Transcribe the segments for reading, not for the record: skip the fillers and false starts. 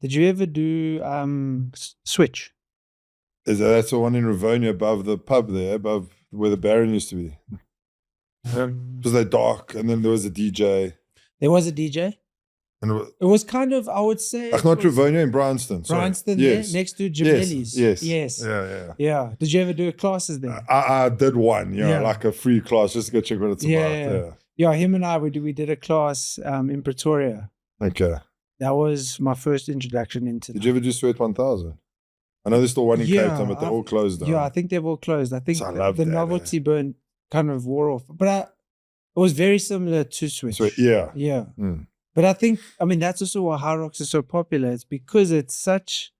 Did you ever do switch? That's the one in Rivonia above the pub there, above where the Baron used to be? Because they're dark, and then there was a DJ. There was a DJ? And it was kind of, I would say... not Rivonia, in Bryanston. Bryanston, yes. there, next to Gemelli's. Yes. Yeah. Did you ever do classes there? I did one, like a free class, just to go check what it's about. Yeah, him and I, we did a class in Pretoria. Okay. That was my first introduction into Did you ever do Sweat 1000? I know there's still one in Cape Town, but they're all closed down. Yeah, I think they've all closed. I think the novelty burn kind of wore off. But it was very similar to Switch. Yeah. But I think, that's also why High Rocks is so popular. It's because it's such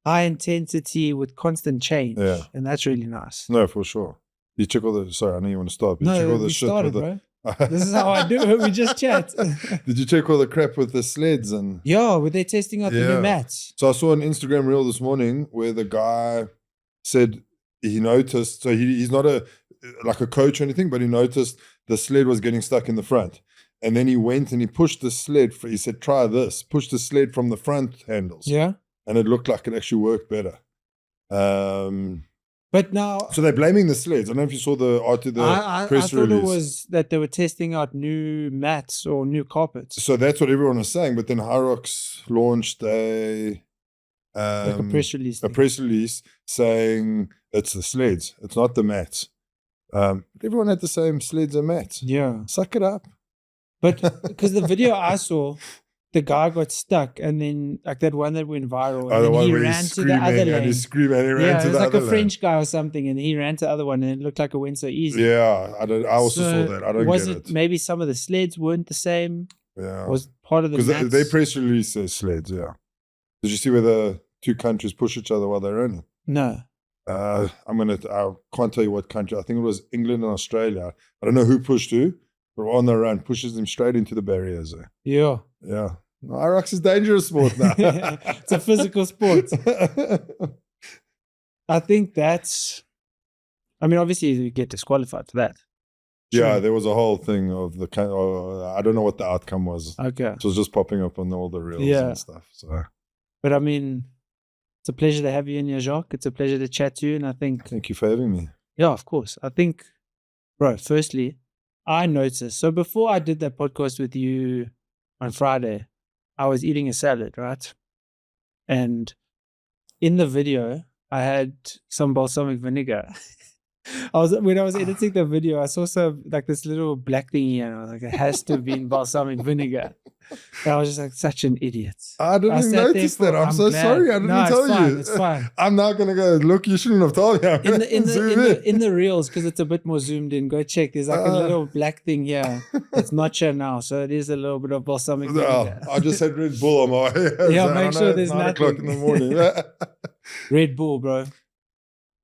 high intensity with constant change. Yeah. And that's really nice. No, for sure. You check all the, sorry, I know you want to stop. You check all the shit started, bro. This is how I do it. We just chat. Did you check all the crap with the sleds? Yeah, were they testing out the new mats? So I saw an Instagram reel this morning where the guy said he noticed, so he's not a coach or anything, but he noticed the sled was getting stuck in the front. And then he went and he pushed the sled. He said, try this. Push the sled from the front handles. Yeah. And it looked like it actually worked better. But now... So they're blaming the sleds. I don't know if you saw the press release. I thought it was that they were testing out new mats or new carpets. So that's what everyone was saying. But then High Rocks launched a press release. A press release saying it's the sleds. It's not the mats. Everyone had the same sleds and mats. Yeah. Suck it up. But because the video I saw, the guy got stuck, and then like that one that went viral, and then he ran to the other lane. And he screamed and he ran to the other lane. It was like a French guy or something, and he ran to the other one, and it looked like it went so easy. Yeah, I also saw that. I don't get it. Maybe some of the sleds weren't the same? Yeah. Was part of the because they press release says sleds, yeah. Did you see where the two countries push each other while they're running? No. I can't tell you what country. I think it was England and Australia. I don't know who pushed who, but on the run, pushes them straight into the barriers. Yeah. Yeah. High Rocks is dangerous sport now. It's a physical sport. I think that's... obviously you get disqualified for that. Sure. Yeah, there was a whole thing of the kind. I don't know what the outcome was. Okay. It was just popping up on all the reels and stuff. So, but it's a pleasure to have you in here, Jacques. It's a pleasure to chat to you, and I think. Thank you for having me. Yeah, of course. I think, bro. Firstly, I noticed. So before I did that podcast with you on Friday, I was eating a salad, right? And in the video, I had some balsamic vinegar. When I was editing the video, I saw some like this little black thingy, and I was like, it has to have been balsamic vinegar. And I was just like, such an idiot. I didn't even notice that. I'm so sorry. I didn't tell you. It's fine. I'm not gonna go. Look, you shouldn't have told me. In the reels, because it's a bit more zoomed in. Go check. There's like a little black thing here. It's not here now, so it is a little bit of balsamic vinegar. I just had Red Bull on my way. Yeah, make sure there's 9 o'clock in the morning. Red Bull, bro.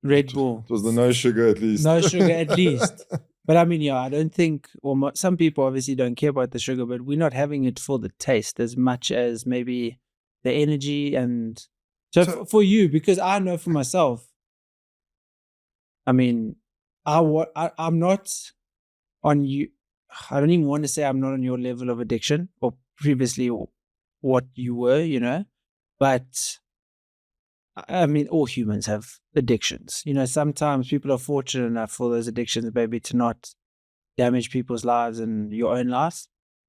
Red Bull. It was the no sugar at least. No sugar at least. But I don't think, some people obviously don't care about the sugar, but we're not having it for the taste as much as maybe the energy. And so for you, because I know for myself, I'm not on you. I don't even want to say I'm not on your level of addiction or previously what you were, but all humans have addictions. Sometimes people are fortunate enough for those addictions maybe to not damage people's lives and your own life.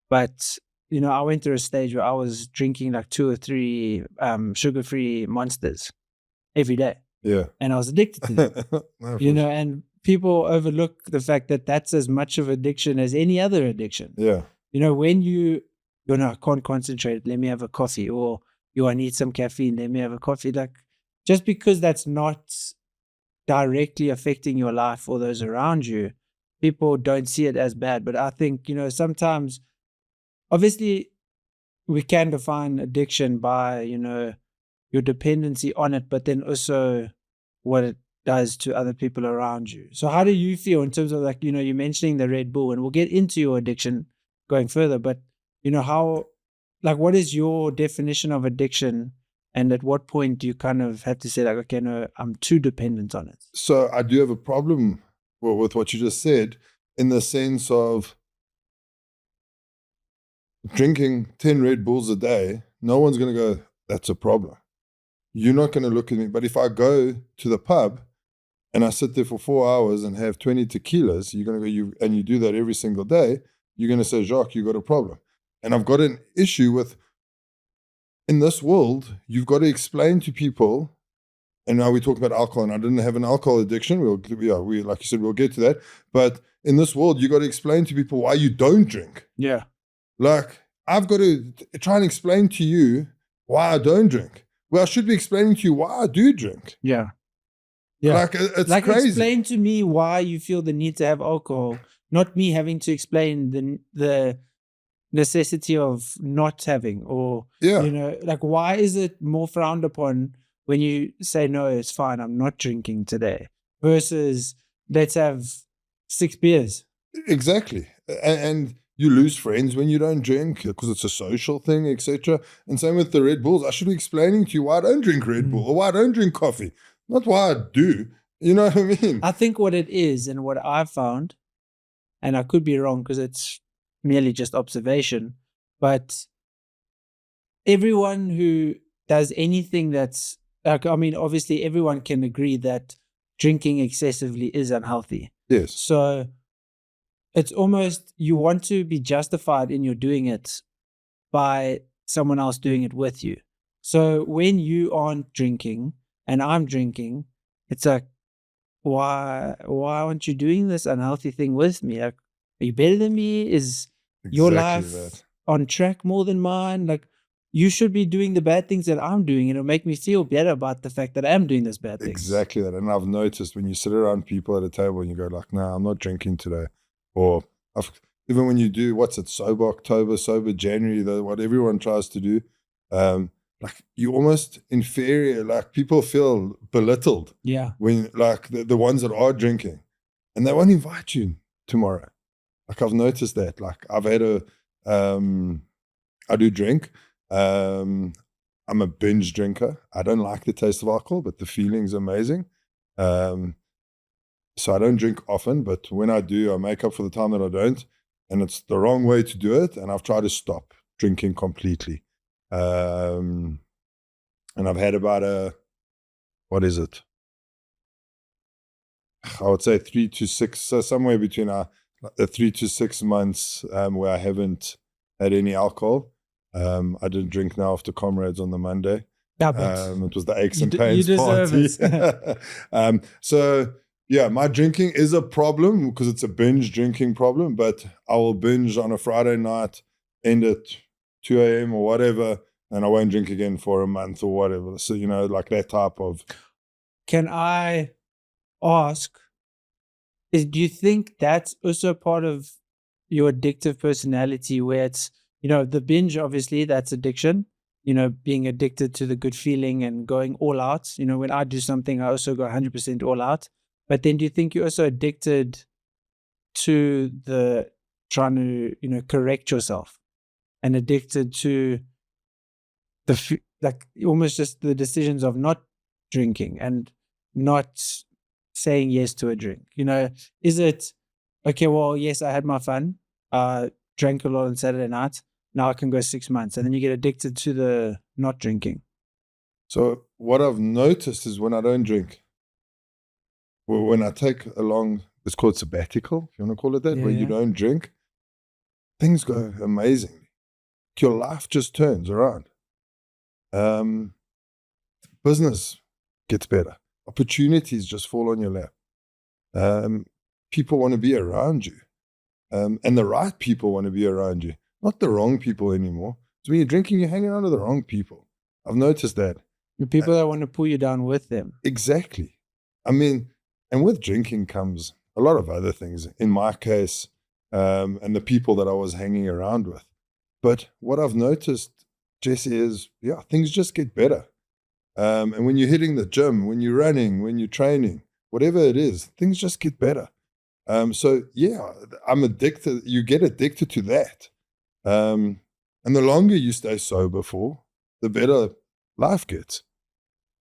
But, I went through a stage where I was drinking like 2 or 3 sugar-free Monsters every day. Yeah. And I was addicted to them. No, and people overlook the fact that that's as much of addiction as any other addiction. Yeah. When I can't concentrate, let me have a coffee, or I need some caffeine, let me have a coffee. Like, just because that's not directly affecting your life or those around you, people don't see it as bad. But I think, sometimes, obviously, we can define addiction by, your dependency on it, but then also what it does to other people around you. So how do you feel in terms of like, you're mentioning the Red Bull, and we'll get into your addiction going further, but, what is your definition of addiction? And at what point do you kind of have to say like, okay, no, I'm too dependent on it? So I do have a problem with what you just said, in the sense of drinking 10 Red Bulls a day. No one's going to go, that's a problem. You're not going to look at me. But if I go to the pub and I sit there for 4 hours and have 20 tequilas, you're going to go, and you do that every single day, you're going to say, Jacques, you got a problem. And I've got an issue with, in this world, you've got to explain to people, and now we talk about alcohol, and I didn't have an alcohol addiction. We like you said, we'll get to that. But in this world, you got to explain to people why you don't drink. Yeah. Like, I've got to try and explain to you why I don't drink. Well, I should be explaining to you why I do drink. Yeah. Yeah. Like, it's like crazy. Explain to me why you feel the need to have alcohol, not me having to explain the necessity of not having, or, you know, like, why is it more frowned upon when you say, no, it's fine, I'm not drinking today, versus let's have 6 beers. Exactly. And you lose friends when you don't drink because it's a social thing, etc. And same with the Red Bulls. I should be explaining to you why I don't drink Red Bull or why I don't drink coffee, not why I do. You know what I mean? I think what it is, and what I've found, and I could be wrong because it's merely just observation, but everyone who does anything that's, like, I mean, obviously everyone can agree that drinking excessively is unhealthy. Yes. So it's almost, you want to be justified in your doing it by someone else doing it with you. So when you aren't drinking and I'm drinking, it's like, why aren't you doing this unhealthy thing with me? Like, are you better than me? Is your life on track more than mine? Like, you should be doing the bad things that I'm doing, and it'll make me feel better about the fact that I'm doing those bad things. Exactly that. And I've noticed when you sit around people at a table and you go like, no, I'm not drinking today. Or even when you do, what's it, sober October, sober January, what everyone tries to do, like, you almost inferior, like, people feel belittled. Yeah. When, like, the ones that are drinking, and they won't invite you tomorrow. Like, I've noticed that. Like, I've had I do drink. I'm a binge drinker. I don't like the taste of alcohol, but the feeling's amazing. So I don't drink often, but when I do, I make up for the time that I don't. And it's the wrong way to do it. And I've tried to stop drinking completely. And I've had about what is it? I would say 3 to 6, so somewhere between 3 to 6 months where I haven't had any alcohol. I didn't drink now after Comrades on the Monday. Yeah, but it was the aches and pains you deserve party. it. So yeah, my drinking is a problem because it's a binge drinking problem, but I will binge on a Friday night, end at 2 a.m. or whatever, and I won't drink again for a month or whatever. So, you know, like that type of. Can I ask, do you think that's also part of your addictive personality, where it's, you know, the binge, obviously that's addiction, you know, being addicted to the good feeling and going all out. You know, when I do something, I also go 100% all out. But then do you think you're also addicted to the trying to, you know, correct yourself, and addicted to the, like, almost just the decisions of not drinking and not saying yes to a drink? You know, is it, okay, well, yes, I had my fun, drank a lot on Saturday night, now I can go 6 months, and then you get addicted to the not drinking. So what I've noticed is when I don't drink, when I take a long, it's called sabbatical, if you want to call it that, where you don't drink, things go amazingly. Your life just turns around. Business gets better. Opportunities just fall on your lap. People want to be around you. And the right people want to be around you, not the wrong people anymore. So when you're drinking, you're hanging out with the wrong people. I've noticed that. The people that want to pull you down with them. Exactly. I mean, and with drinking comes a lot of other things, in my case, and the people that I was hanging around with. But what I've noticed, Jesse, is, things just get better. And when you're hitting the gym, when you're running, when you're training, whatever it is, things just get better. So I'm addicted. You get addicted to that. And the longer you stay sober for, the better life gets.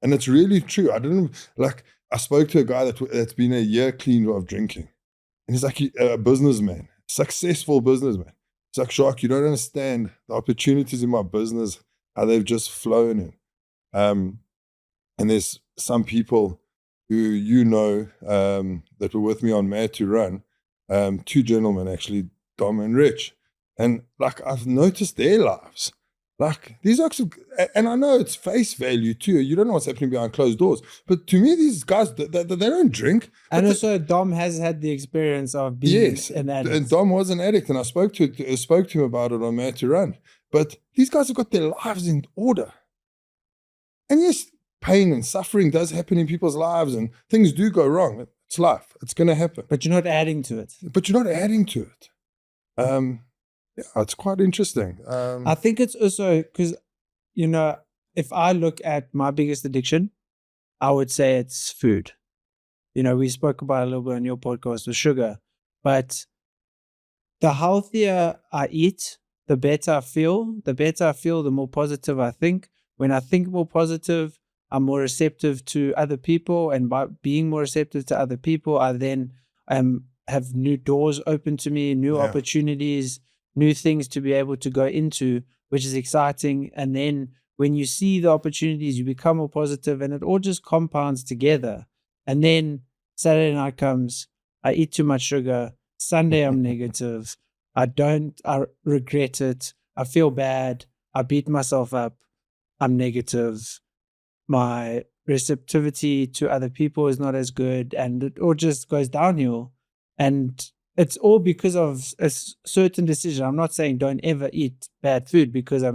And it's really true. I spoke to a guy that's been a year clean of drinking. And he's like a businessman, successful businessman. He's like, Jacques, you don't understand the opportunities in my business, how they've just flown in. And there's some people who that were with me on Mad to Run, two gentlemen actually, Dom and Rich. And like I've noticed their lives. Like these actually, and I know it's face value too. You don't know what's happening behind closed doors. But to me, these guys, they don't drink. And also, Dom has had the experience of being an addict. And Dom was an addict, and I spoke to him about it on Mad to Run. But these guys have got their lives in order. And yes, pain and suffering does happen in people's lives, and things do go wrong. It's life. It's going to happen. But you're not adding to it. Yeah, it's quite interesting. I think it's also because, if I look at my biggest addiction, I would say it's food. We spoke about a little bit on your podcast with sugar, but the healthier I eat, the better I feel. The better I feel, the more positive I think. When I think more positive, I'm more receptive to other people. And by being more receptive to other people, I then have new doors open to me, new opportunities, new things to be able to go into, which is exciting. And then when you see the opportunities, you become more positive, and it all just compounds together. And then Saturday night comes, I eat too much sugar. Sunday, I'm negative. I regret it. I feel bad. I beat myself up. I'm negative. My receptivity to other people is not as good, and it all just goes downhill. And it's all because of a certain decision. I'm not saying don't ever eat bad food, because I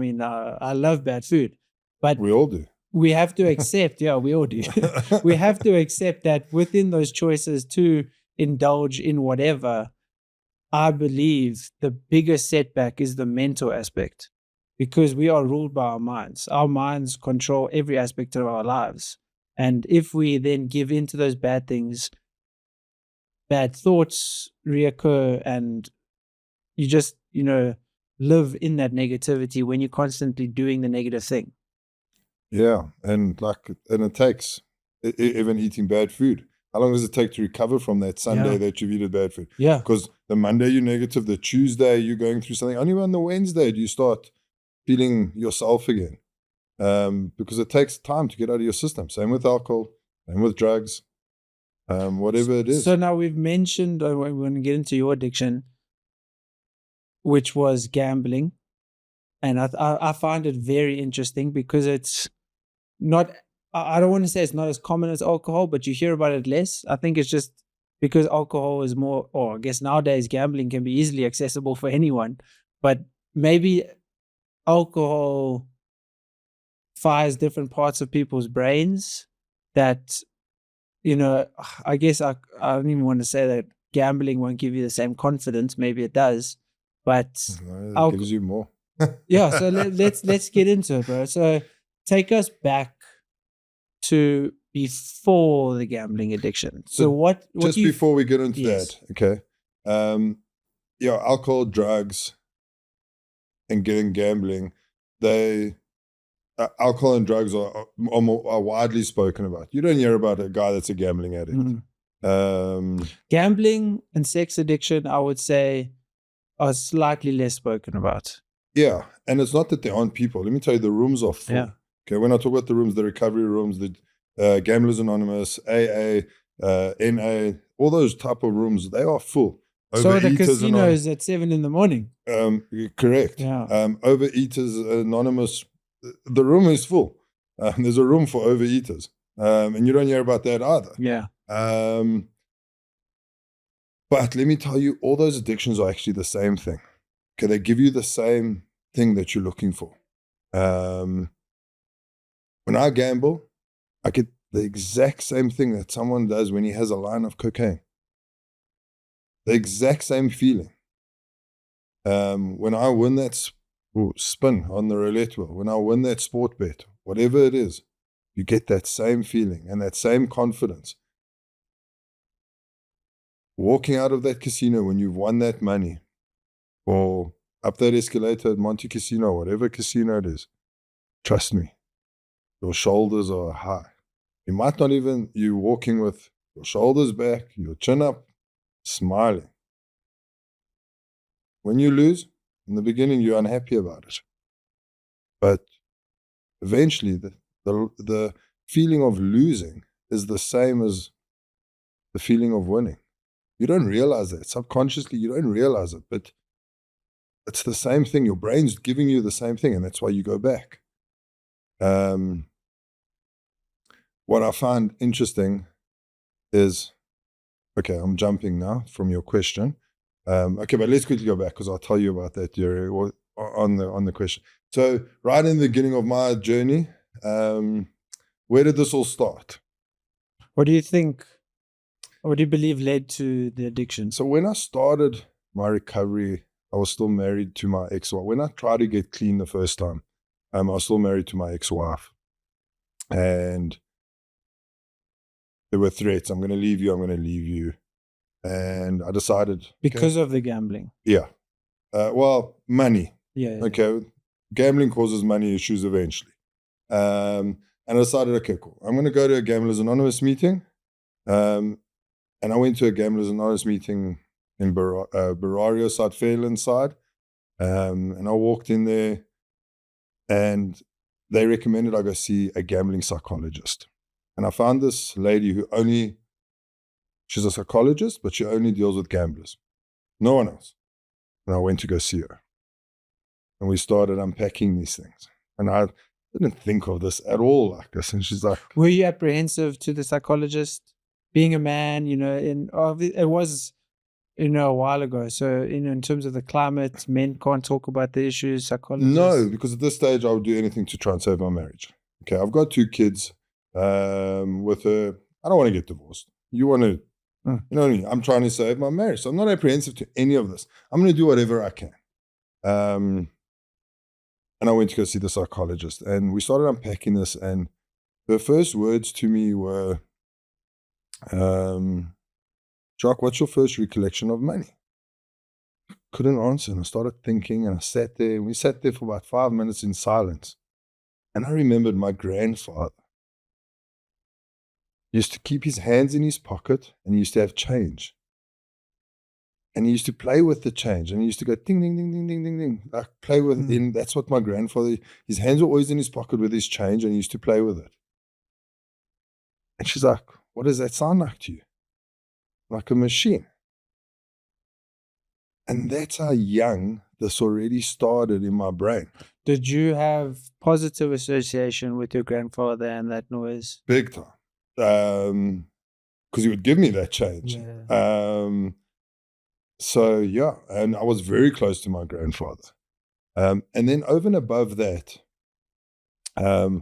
love bad food, but we all do. We have to accept, we all do. We have to accept that within those choices to indulge in whatever, I believe the biggest setback is the mental aspect, because we are ruled by our minds. Our minds control every aspect of our lives. And if we then give in to those bad things, bad thoughts reoccur, and you just, live in that negativity when you're constantly doing the negative thing. Yeah, and it takes even eating bad food. How long does it take to recover from that Sunday that you've eaten bad food? Yeah, because the Monday you're negative, the Tuesday you're going through something. Only on the Wednesday do you start feeling yourself again, because it takes time to get out of your system. Same with alcohol, same with drugs, whatever it is. So now we've mentioned, we're going to get into your addiction, which was gambling. And I find it very interesting, because it's not, I don't want to say it's not as common as alcohol, but you hear about it less. I think it's just because alcohol is more, or I guess nowadays gambling can be easily accessible for anyone, but maybe alcohol fires different parts of people's brains that, I guess I don't even want to say that gambling won't give you the same confidence. Maybe it does, but it gives you more. Yeah, so let's get into it, bro. So take us back to before the gambling addiction. So what just before we get into that, okay? Alcohol, drugs, and getting gambling, alcohol and drugs are widely spoken about. You don't hear about a guy that's a gambling addict. Mm-hmm. Gambling and sex addiction, I would say, are slightly less spoken about. Yeah, and it's not that there aren't people. Let me tell you, the rooms are full. Yeah. Okay, when I talk about the rooms, the recovery rooms, the Gamblers Anonymous, AA, NA, all those type of rooms, they are full. So the casinos at 7 a.m. Correct. Yeah. Overeaters Anonymous, the room is full. There's a room for overeaters, and you don't hear about that either. Yeah. But let me tell you, all those addictions are actually the same thing. Okay, they give you the same thing that you're looking for. When I gamble, I get the exact same thing that someone does when he has a line of cocaine. The exact same feeling. When I win that spin on the roulette wheel, when I win that sport bet, whatever it is, you get that same feeling and that same confidence. Walking out of that casino when you've won that money, or up that escalator at Monte Casino, whatever casino it is, trust me, your shoulders are high. You might not even, you're walking with your shoulders back, your chin up, smiling. When you lose, in the beginning, you're unhappy about it. But eventually, The feeling of losing is the same as the feeling of winning. You don't realize that. Subconsciously, you don't realize it, but it's the same thing. Your brain's giving you the same thing, and that's why you go back. What I find interesting is, okay, I'm jumping now from your question. Okay, but let's quickly go back because I'll tell you about that on the question. So right in the beginning of my journey, where did this all start? What do you think, what do you believe led to the addiction? So when I started my recovery, I was still married to my ex-wife. When I tried to get clean the first time, I was still married to my ex-wife. And there were threats. I'm going to leave you. I'm going to leave you. And I decided. Because of the gambling? Yeah. Well, money. Yeah. Okay. Gambling causes money issues eventually. And I decided, okay, cool. I'm going to go to a Gamblers Anonymous meeting. And I went to a Gamblers Anonymous meeting in Berario side, Fairland side. And I walked in there and they recommended I go see a gambling psychologist. And I found this lady who she's a psychologist, but she only deals with gamblers. No one else. And I went to go see her. And we started unpacking these things. And I didn't think of this at all like this. And she's like, were you apprehensive to the psychologist? Being a man, it was, a while ago. So, in terms of the climate, men can't talk about the issues, psychologists. No, because at this stage, I would do anything to try and save my marriage. Okay, I've got 2 kids with her. I don't want to get divorced. You want to, you know what I mean? I'm trying to save my marriage. So I'm not apprehensive to any of this. I'm going to do whatever I can. And I went to go see the psychologist. And we started unpacking this. And her first words to me were, Jacques, what's your first recollection of money? Couldn't answer. And I started thinking and I sat there. And we sat there for about 5 minutes in silence. And I remembered my grandfather used to keep his hands in his pocket and he used to have change. And he used to play with the change. And he used to go ding, ding, ding, ding, ding, ding, ding. Like play with it. That's what my grandfather, his hands were always in his pocket with his change and he used to play with it. And she's like, what does that sound like to you? Like a machine. And that's how young this already started in my brain. Did you have positive association with your grandfather and that noise? Big time. Because he would give me that change. Yeah. So, yeah, and I was very close to my grandfather. And then over and above that, the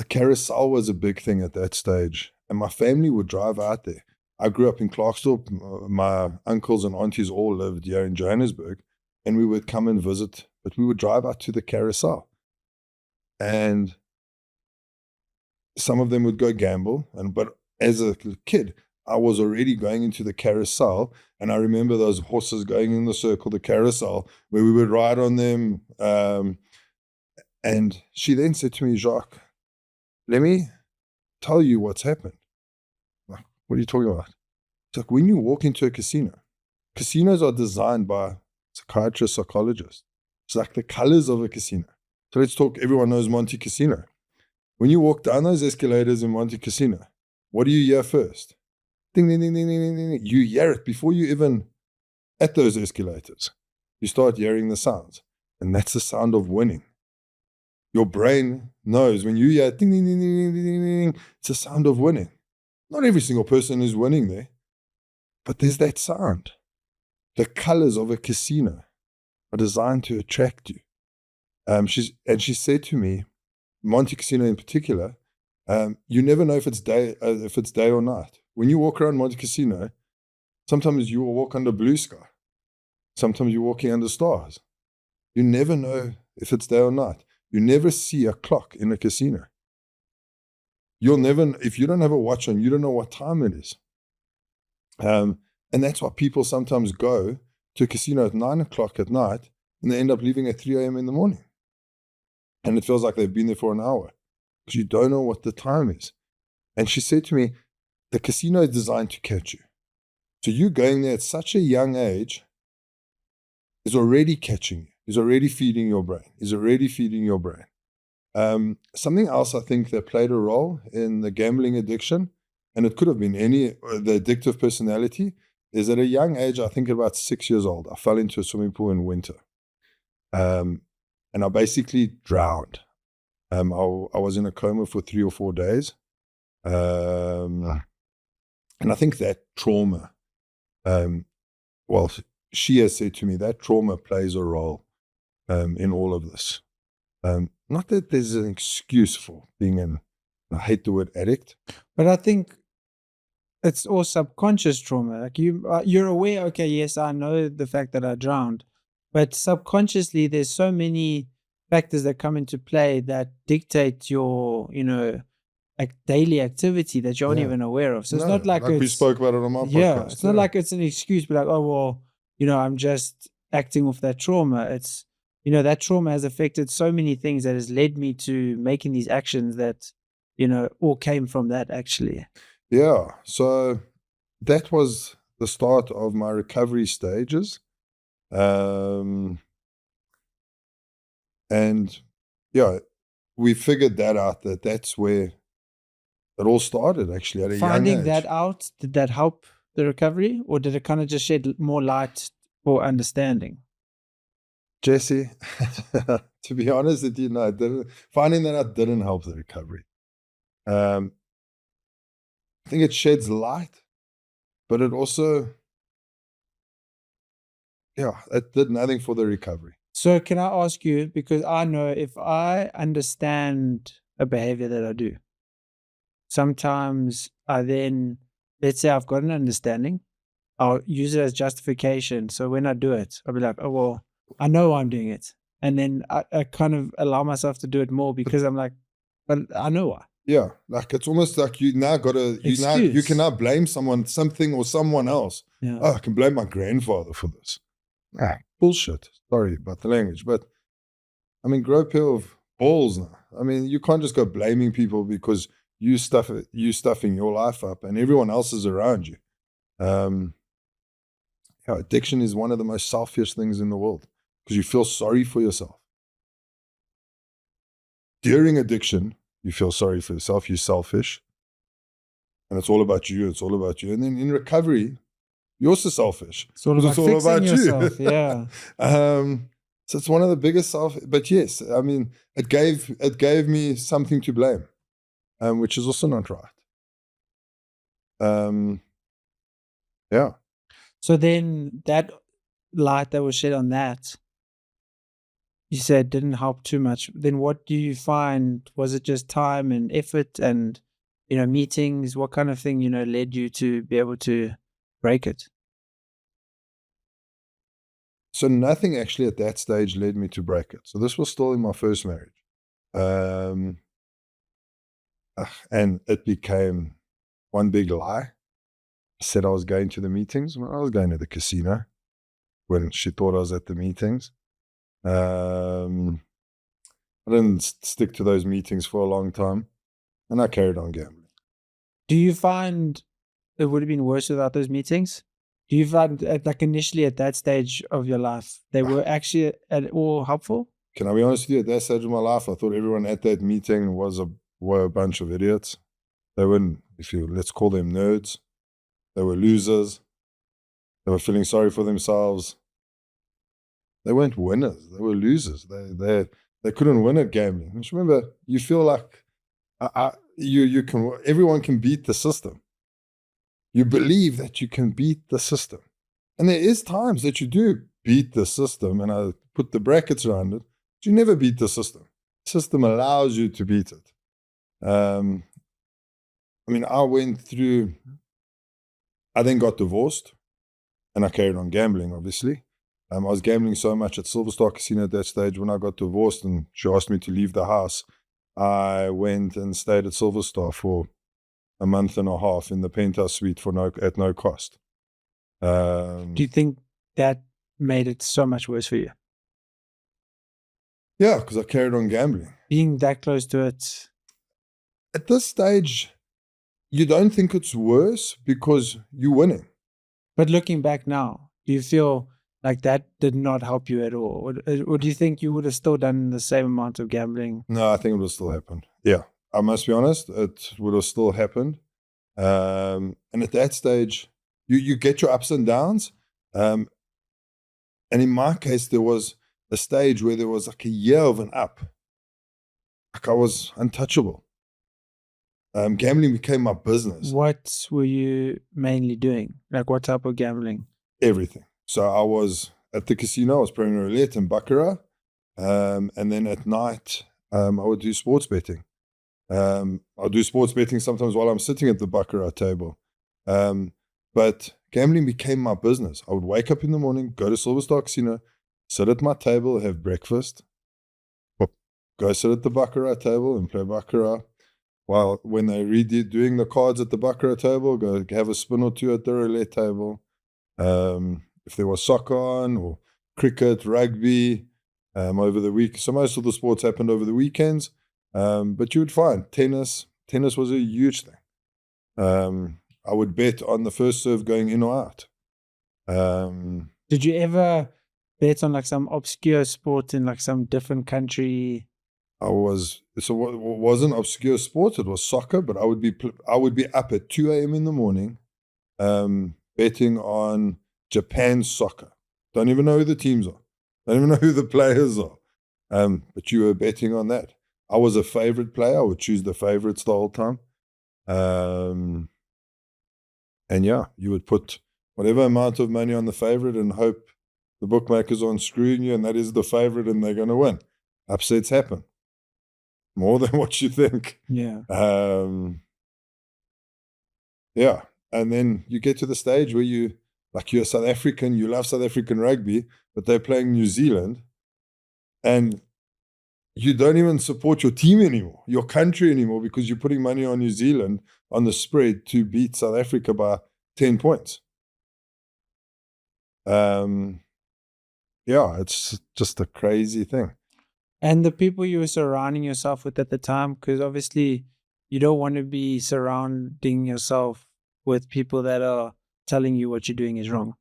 carousel was a big thing at that stage. And my family would drive out there. I grew up in Clarksville. My uncles and aunties all lived here in Johannesburg. And we would come and visit, but we would drive out to the carousel. And some of them would go gamble. But as a kid, I was already going into the carousel. And I remember those horses going in the circle, the carousel, where we would ride on them. And she then said to me, Jacques, let me tell you what's happened. Like, what are you talking about? It's like when you walk into a casino, casinos are designed by psychiatrists, psychologists. It's like the colors of a casino. So let's talk, everyone knows Monte Casino. When you walk down those escalators in Monte Casino, what do you hear first? Ding, ding, ding, ding, ding, ding, ding. You hear it before you even at those escalators. You start hearing the sounds. And that's the sound of winning. Your brain knows when you hear ding, ding, ding, ding, ding, ding, ding, it's a sound of winning. Not every single person is winning there, but there's that sound. The colors of a casino are designed to attract you. She said to me, Monte Casino in particular, you never know if it's day or night. When you walk around Monte Casino, sometimes you will walk under blue sky. Sometimes you're walking under stars. You never know if it's day or night. You never see a clock in a casino. You'll never, if you don't have a watch on, you don't know what time it is. And that's why people sometimes go to a casino at 9 o'clock at night and they end up leaving at 3 a.m. in the morning. And it feels like they've been there for an hour because you don't know what the time is. And she said to me, the casino is designed to catch you. So you going there at such a young age is already catching you, is already feeding your brain, Something else I think that played a role in the gambling addiction, and it could have been the addictive personality, is at a young age, I think about 6 years old, I fell into a swimming pool in winter. And I basically drowned. I was in a coma for 3 or 4 days. And I think that trauma, well, she has said to me that trauma plays a role in all of this. Not that there's an excuse for being I hate the word addict. But I think it's all subconscious trauma. Like you're aware, okay, yes, I know the fact that I drowned, but subconsciously there's so many factors that come into play that dictate your, like daily activity that you aren't even aware of. So it's not like we spoke about it on my podcast. It's not like it's an excuse, but like, oh, well, I'm just acting off that trauma. It's, that trauma has affected so many things that has led me to making these actions that, all came from that actually. Yeah. So that was the start of my recovery stages. And yeah, we figured that out, that's where it all started actually at a young age. Finding that out, did that help the recovery, or did it kind of just shed more light for understanding? Jesse, to be honest with you, no, it didn't. Finding that out didn't help the recovery. I think it sheds light, but it also, it did nothing for the recovery. So can I ask you, because I know if I understand a behavior that I do, sometimes I then, let's say I've got an understanding, I'll use it as justification. So when I do it, I'll be like, oh, well, I know I'm doing it. And then I kind of allow myself to do it more because I'm like, but I know why. Yeah, like it's almost like you now got to, you can now blame something or someone else. Yeah. Oh, I can blame my grandfather for this. Bullshit. Sorry about the language, but I mean, grow a pair of balls now. I mean, you can't just go blaming people because you stuffing your life up and everyone else is around you. Addiction is one of the most selfish things in the world because you feel sorry for yourself. During addiction, you feel sorry for yourself, you're selfish, and it's all about you, And then in recovery, you're also selfish. It's all about yourself, yeah. So it's one of the biggest but yes, I mean, it gave me something to blame, which is also not right. Yeah. So then that light that was shed on that, you said didn't help too much. Then what do you find? Was it just time and effort and, meetings? What kind of thing, led you to be able to break it? So nothing actually at that stage led me to break it. So this was still in my first marriage. And it became one big lie. I said I was going to the meetings when I was going to the casino when she thought I was at the meetings. I didn't stick to those meetings for a long time and I carried on gambling. Do you find it would have been worse without those meetings? Do you find like initially at that stage of your life, they were actually at all helpful? Can I be honest with you? At that stage of my life, I thought everyone at that meeting were a bunch of idiots. They weren't, let's call them nerds. They were losers. They were feeling sorry for themselves. They weren't winners. They were losers. They couldn't win at gambling. Just remember, you feel like everyone can beat the system. You believe that you can beat the system. And there is times that you do beat the system, and I put the brackets around it, but you never beat the system. The system allows you to beat it. I mean, I then got divorced, and I carried on gambling, obviously. I was gambling so much at Silver Star Casino at that stage. When I got divorced and she asked me to leave the house, I went and stayed at Silver Star for a month and a half in the penthouse suite at no cost. Do you think that made it so much worse for you? Yeah, because I carried on gambling. Being that close to it. At this stage, you don't think it's worse because you're winning. But looking back now, do you feel like that did not help you at all? Or do you think you would have still done the same amount of gambling? No, I think it would have still happened. Yeah, I must be honest, it would have still happened. And at that stage, you get your ups and downs. And in my case, there was a stage where there was like a year of an up. Like I was untouchable. Gambling became my business. What were you mainly doing? Like what type of gambling? Everything. So I was at the casino, I was playing roulette and baccarat. And then at night, I would do sports betting. I'll do sports betting sometimes while I'm sitting at the baccarat table. But gambling became my business. I would wake up in the morning, go to Silver Star Casino, sit at my table, have breakfast, go sit at the baccarat table and play baccarat. While when they doing the cards at the baccarat table, go have a spin or two at the roulette table. If there was soccer on or cricket, rugby, over the week. So most of the sports happened over the weekends. But you would find tennis was a huge thing. I would bet on the first serve going in or out. Did you ever bet on like some obscure sport in like some different country? It wasn't obscure sport, it was soccer, but I would be up at 2 a.m. in the morning, betting on Japan's soccer. Don't even know who the teams are. Don't even know who the players are. But you were betting on that. I was a favorite player. I would choose the favorites the whole time. And yeah, you would put whatever amount of money on the favorite and hope the bookmakers aren't screwing you and that is the favorite and they're going to win. Upsets happen. More than what you think. Yeah. Yeah. And then you get to the stage where you're South African, you love South African rugby, but they're playing New Zealand and you don't even support your team anymore, your country anymore, because you're putting money on New Zealand on the spread to beat South Africa by 10 points. Yeah, it's just a crazy thing. And the people you were surrounding yourself with at the time, because obviously you don't want to be surrounding yourself with people that are telling you what you're doing is wrong.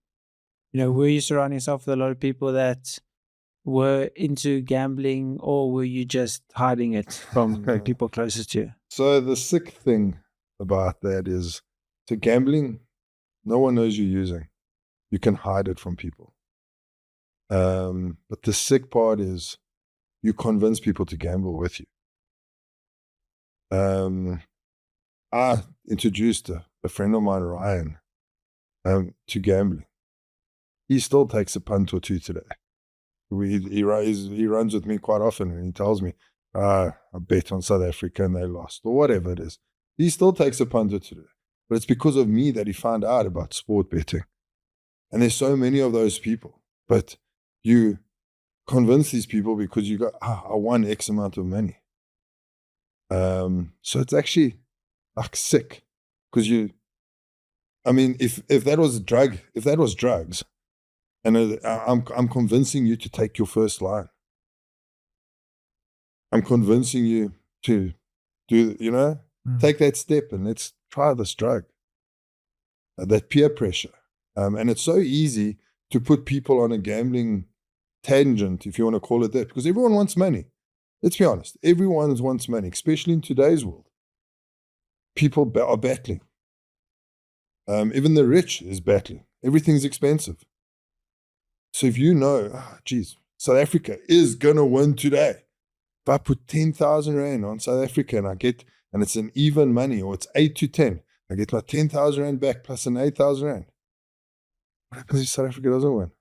You know, were you surrounding yourself with a lot of people that were into gambling, or were you just hiding it from the people closest to you? So the sick thing about that is, to gambling, no one knows you're using. You can hide it from people. But the sick part is you convince people to gamble with you. I introduced a friend of mine, Ryan, to gambling. He still takes a punt or two today. He runs with me quite often and he tells me, I bet on South Africa and they lost, or whatever it is. He still takes a punt or two today. But it's because of me that he found out about sport betting. And there's so many of those people. But you convince these people because you go, I won X amount of money. So it's actually like sick, because if that was drugs, and I'm convincing you to take your first line. I'm convincing you to do, take that step and let's try this drug. That peer pressure. And it's so easy to put people on a gambling tangent, if you want to call it that, because everyone wants money. Let's be honest. Everyone wants money, especially in today's world. People are battling. Even the rich is battling. Everything's expensive. So if you know, South Africa is going to win today. If I put 10,000 Rand on South Africa and it's an even money, or it's 8 to 10, I get my 10,000 Rand back plus an 8,000 Rand. What happens if South Africa doesn't win?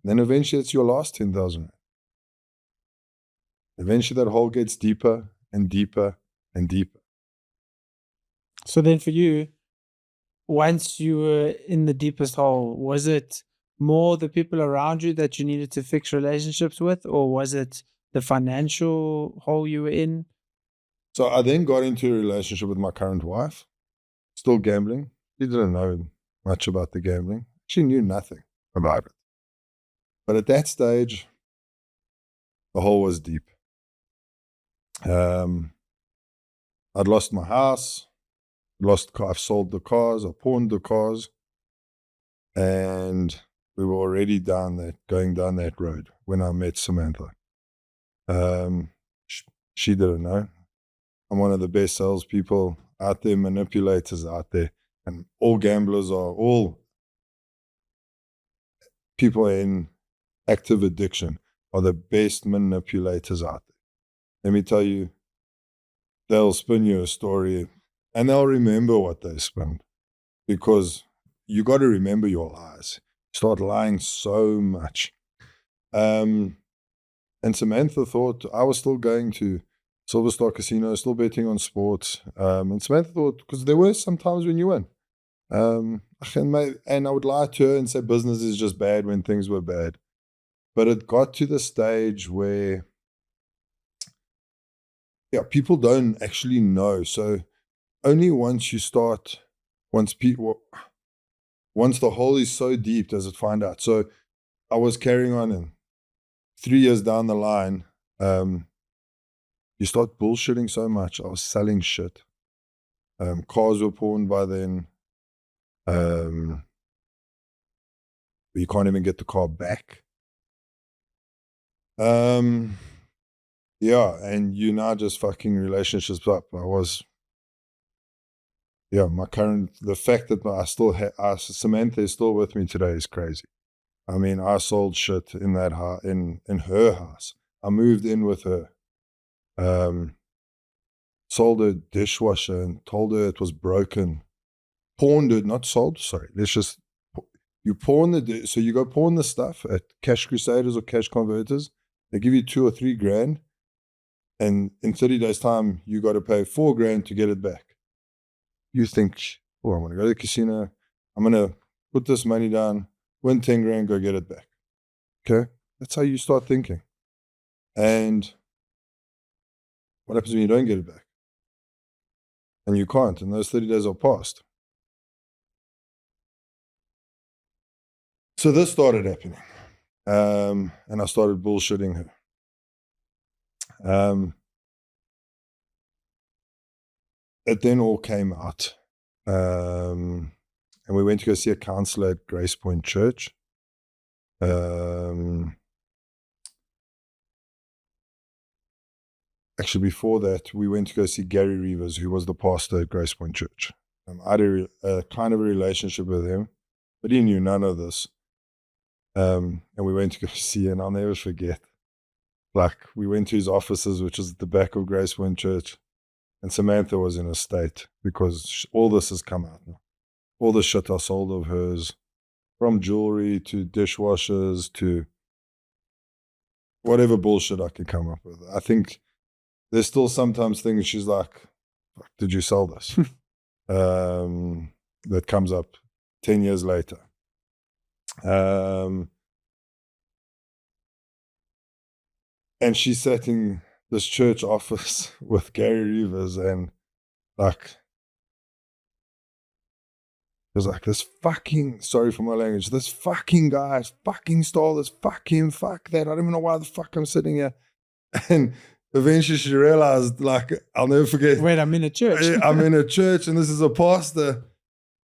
Then eventually it's your last 10,000 Rand. Eventually that hole gets deeper and deeper and deeper. So then for you, once you were in the deepest hole, was it more the people around you that you needed to fix relationships with, or was it the financial hole you were in? So I then got into a relationship with my current wife, still gambling. She didn't know much about the gambling. She knew nothing about it. But at that stage, the hole was deep. I'd lost my house, I've sold the cars, I pawned the cars, and we were already going down that road when I met Samantha. She didn't know. I'm one of the best salespeople out there, manipulators out there, and all gamblers are, all people in active addiction are the best manipulators out there. Let me tell you, they'll spin you a story and they'll remember what they spun, because you got to remember your lies. Start lying so much. And Samantha thought I was still going to Silver Star Casino, still betting on sports. And Samantha thought, because there were some times when you win. And I would lie to her and say business is just bad when things were bad. But it got to the stage where, people don't actually know. So only once the hole is so deep does it find out. So I was carrying on, and 3 years down the line, you start bullshitting so much. I was selling shit. Cars were pawned by then. You can't even get the car back. And you now just fucking relationships up. The fact that Samantha is still with me today is crazy. I mean, I sold shit in that house, in her house. I moved in with her. Sold a dishwasher and told her it was broken. Pawned it, not sold, sorry. You pawn so you go pawn the stuff at Cash Crusaders or Cash Converters. They give you $2 or $3 grand. And in 30 days time, you got to pay $4 grand to get it back. You think, I'm going to go to the casino. I'm going to put this money down, win 10 grand, go get it back. Okay? That's how you start thinking. And what happens when you don't get it back? And you can't, and those 30 days are past. So this started happening. And I started bullshitting her. It then all came out. And we went to go see a counselor at Grace Point Church. Actually, before that, we went to go see Gary Rivers, who was the pastor at Grace Point Church. I had a kind of a relationship with him, but he knew none of this. And we went to go see, and I'll never forget. Like, we went to his offices, which is at the back of Grace Point Church, and Samantha was in a state because all this has come out now. All the shit I sold of hers, from jewelry to dishwashers to whatever bullshit I could come up with. I think there's still sometimes things she's like, fuck, did you sell this? That comes up 10 years later. And she sat in this church office with Gary Rivers, and like, it was like, this fucking, sorry for my language, this fucking guy fucking stole this, fuck him, fuck that, I don't even know why the fuck I'm sitting here. And eventually she realized, like, I'll never forget. Wait, I'm in a church. I'm in a church and this is a pastor.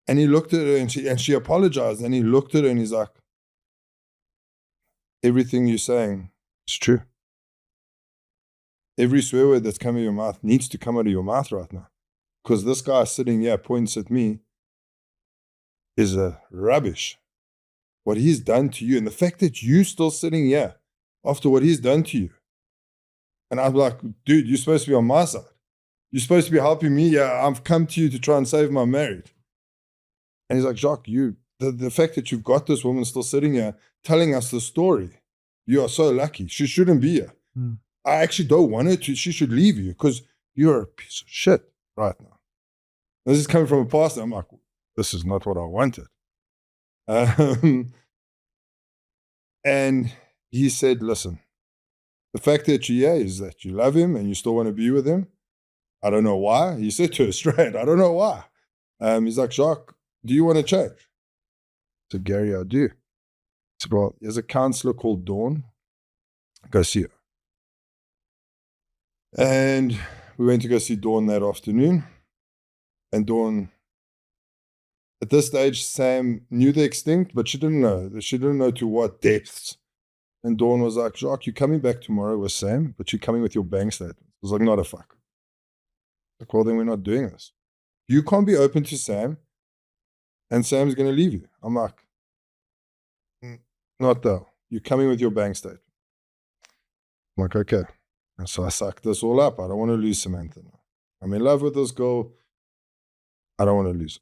And he looked at her and she apologized, and he looked at her and he's like, everything you're saying is true. Every swear word that's coming out of your mouth needs to come out of your mouth right now. Because this guy sitting here points at me is a rubbish. What he's done to you, and the fact that you're still sitting here after what he's done to you. And I'm like, dude, you're supposed to be on my side. You're supposed to be helping me. Yeah, I've come to you to try and save my marriage. And he's like, Jacques, the fact that you've got this woman still sitting here telling us the story, you are so lucky. She shouldn't be here. I actually don't want her to. She should leave you because you're a piece of shit right now. This is coming from a pastor. I'm like, this is not what I wanted. And he said, listen, the fact that you're here is that you love him and you still want to be with him. I don't know why. He said to her straight, I don't know why. He's like, Jacques, do you want to change? I said, Gary, I do. He said, well, there's a counselor called Dawn. Go see her. And we went to go see Dawn that afternoon. And Dawn, At this stage, Sam knew the extent, but she didn't know. She didn't know to what depths. And Dawn was like, Jacques, you're coming back tomorrow with Sam, but you're coming with your bank statement. I was like, not a fuck. Like, well, then we're not doing this. You can't be open to Sam, and Sam's going to leave you. I'm like, not though. You're coming with your bank statement. I'm like, okay. And so I sucked this all up. I don't want to lose Samantha now. I'm in love with this girl. I don't want to lose her.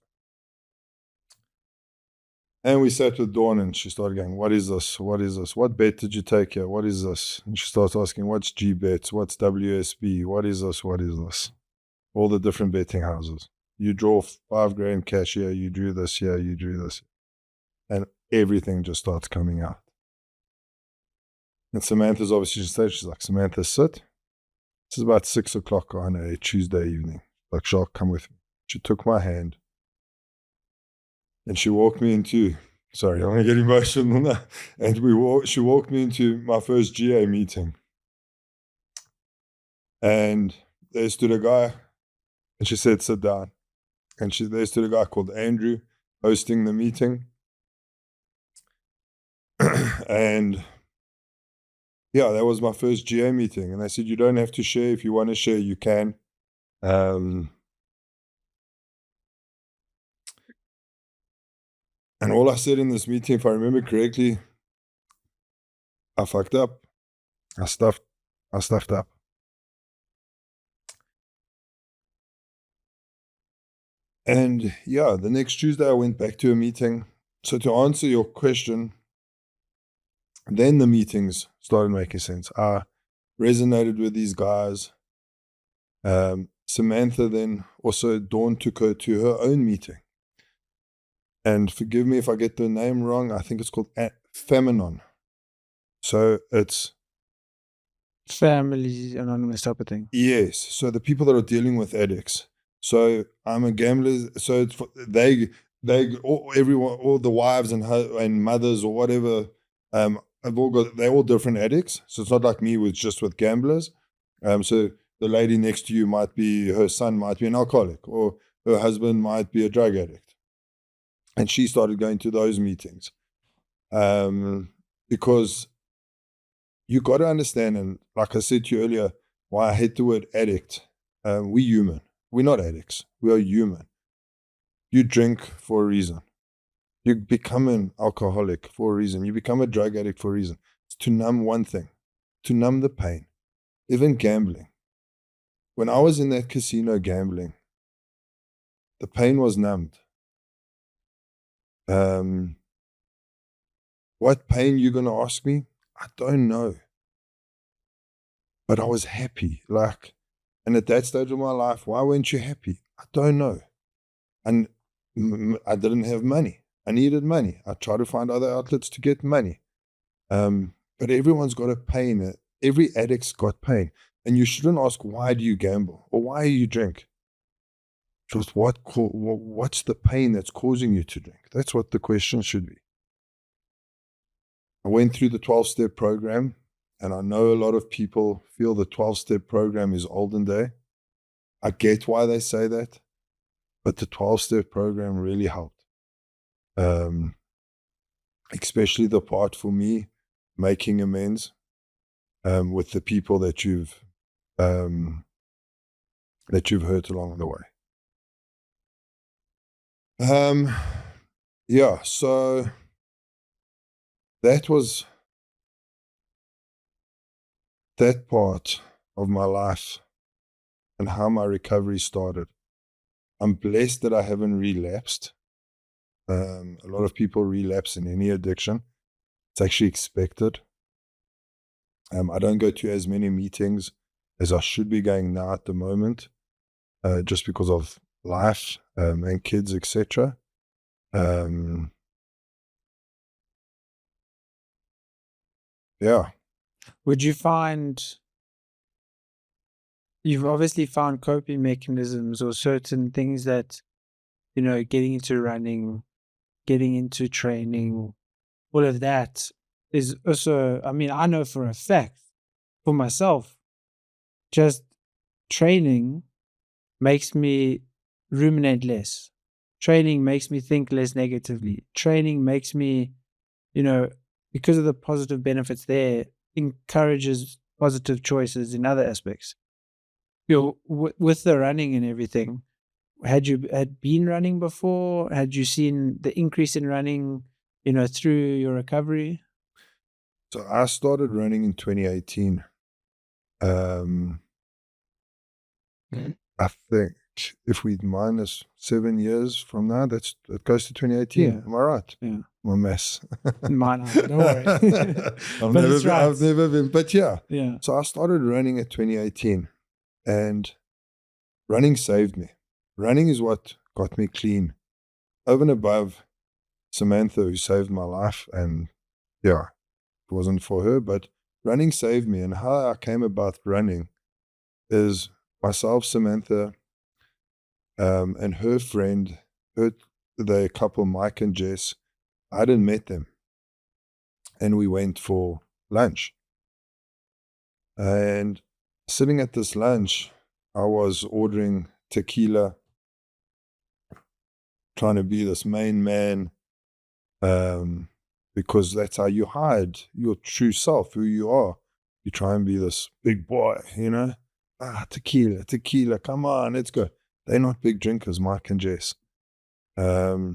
And we sat with Dawn and she started going, what is this? What is this? What bet did you take here? What is this? And she starts asking, what's G bets? What's WSB? What is this? What is this? All the different betting houses. You draw $5,000 cash here. You drew this here. You drew this. And everything just starts coming out. And Samantha's obviously just she's like, Samantha, sit. This is about 6 o'clock on a Tuesday evening. Like, Jacques, come with me. She took my hand. And she walked me into, sorry, I'm going to get emotional now. And she walked me into my first GA meeting. And there stood a guy, and she said, sit down. And there stood a guy called Andrew hosting the meeting. And yeah, that was my first GA meeting. And I said, you don't have to share. If you want to share, you can. And all I said in this meeting, if I remember correctly, I fucked up. I stuffed up. And yeah, the next Tuesday I went back to a meeting. So to answer your question, then the meetings started making sense. I resonated with these guys. Samantha then also, Dawn took her to her own meeting. And forgive me if I get the name wrong. I think it's called Feminon. So it's Family Anonymous type of thing. Yes. So the people that are dealing with addicts. So I'm a gambler. So it's everyone, all the wives and mothers or whatever, they're all different addicts. So it's not like me just with gamblers. So the lady next to you her son might be an alcoholic, or her husband might be a drug addict. And she started going to those meetings. Because you got to understand, and like I said to you earlier, why I hate the word addict. We're human. We're not addicts. We are human. You drink for a reason. You become an alcoholic for a reason. You become a drug addict for a reason. It's to numb one thing, to numb the pain. Even gambling. When I was in that casino gambling, the pain was numbed. What pain you going to ask me? I don't know. But I was happy. And at that stage of my life, why weren't you happy? I don't know. And I didn't have money. I needed money. I tried to find other outlets to get money. But everyone's got a pain. Every addict's got pain. And you shouldn't ask, why do you gamble? Or why do you drink? Just what's the pain that's causing you to drink? That's what the question should be. I went through the 12-step program, and I know a lot of people feel the 12-step program is olden day. I get why they say that, but the 12-step program really helped. Especially the part for me, making amends with the people that you've hurt along the way. Yeah, so that was that part of my life and how my recovery started. I'm blessed that I haven't relapsed. A lot of people relapse in any addiction. It's actually expected. I don't go to as many meetings as I should be going now at the moment, just because of life and kids, etc. Yeah. Would you find, you've obviously found coping mechanisms or certain things that, getting into running, getting into training, all of that is also, I know for a fact, for myself, just training makes me ruminate less. Training makes me think less negatively. Training makes me, because of the positive benefits there, encourages positive choices in other aspects. With the running and everything, had you been running before? Had you seen the increase in running, through your recovery? So I started running in 2018. I think if we minus 7 years from now, it goes to 2018. Yeah. Am I right? Yeah. I'm a mess. Mine, don't worry. I've never been, but yeah. Yeah. So I started running at 2018, and running saved me. Running is what got me clean, over and above Samantha, who saved my life. And yeah, it wasn't for her, but running saved me. And how I came about running is myself, Samantha, and her friend, the couple, Mike and Jess. I hadn't met them. And we went for lunch. And sitting at this lunch, I was ordering tequila, trying to be this main man, because that's how you hide your true self, who you are. You try and be this big boy, tequila, come on, let's go. They're not big drinkers, Mike and Jess. But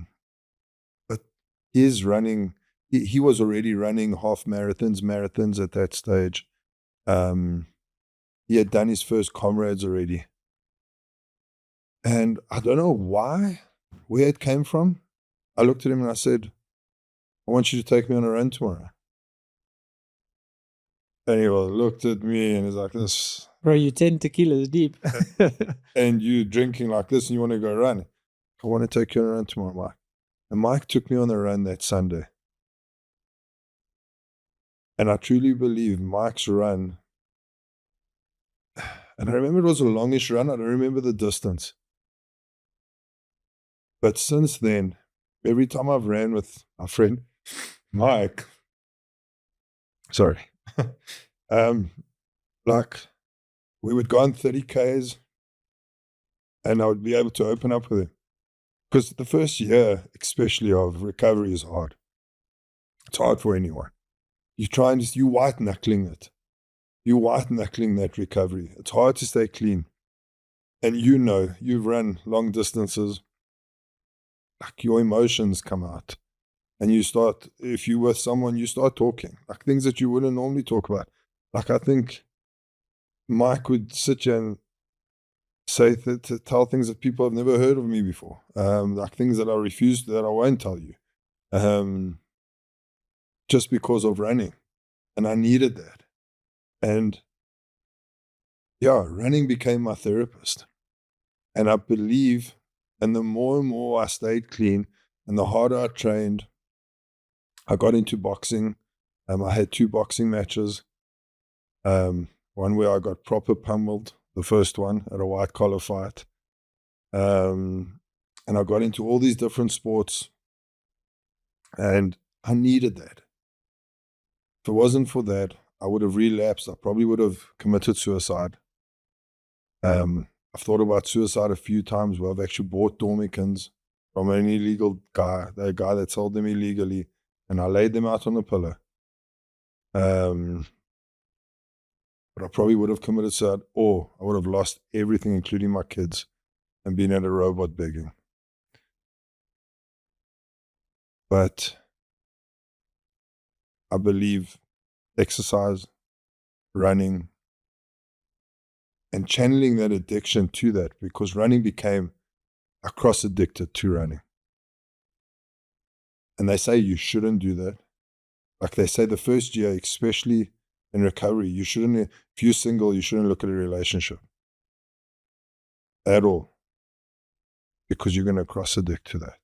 his running, he was already running half marathons at that stage. He had done his first Comrades already. And I don't know where it came from. I looked at him and I said, I want you to take me on a run tomorrow. And he looked at me and he's like, this. Bro, you 10 tequilas deep. And you drinking like this and you want to go run. I want to take you on a run tomorrow, Mike. And Mike took me on a run that Sunday. And I truly believe Mike's run, and I remember it was a longish run. I don't remember the distance. But since then, every time I've ran with our friend Mike, like we would go on 30 Ks and I would be able to open up with him. Because the first year, especially of recovery, is hard. It's hard for anyone. You white knuckling it. You white knuckling that recovery. It's hard to stay clean. And you've run long distances, like your emotions come out. And you start, if you're with someone, you start talking, like things that you wouldn't normally talk about. Like I think Mike would sit here and say, to tell things that people have never heard of me before. Like things that I refuse, that I won't tell you. Just because of running. And I needed that. And yeah, running became my therapist. And I believe, and the more and more I stayed clean and the harder I trained, I got into boxing. I had 2 boxing matches. One where I got proper pummeled, the first one at a white collar fight. And I got into all these different sports. And I needed that. If it wasn't for that, I would have relapsed. I probably would have committed suicide. I've thought about suicide a few times where I've actually bought Dormicans from an illegal guy, the guy that sold them illegally, and I laid them out on a pillow. But I probably would have committed suicide, or I would have lost everything, including my kids, and been at a robot begging. But I believe exercise, running, and channeling that addiction to that, because running became a cross addicted to running. And they say you shouldn't do that. Like they say the first year, especially in recovery, if you're single, you shouldn't look at a relationship at all, because you're going to cross addict to that.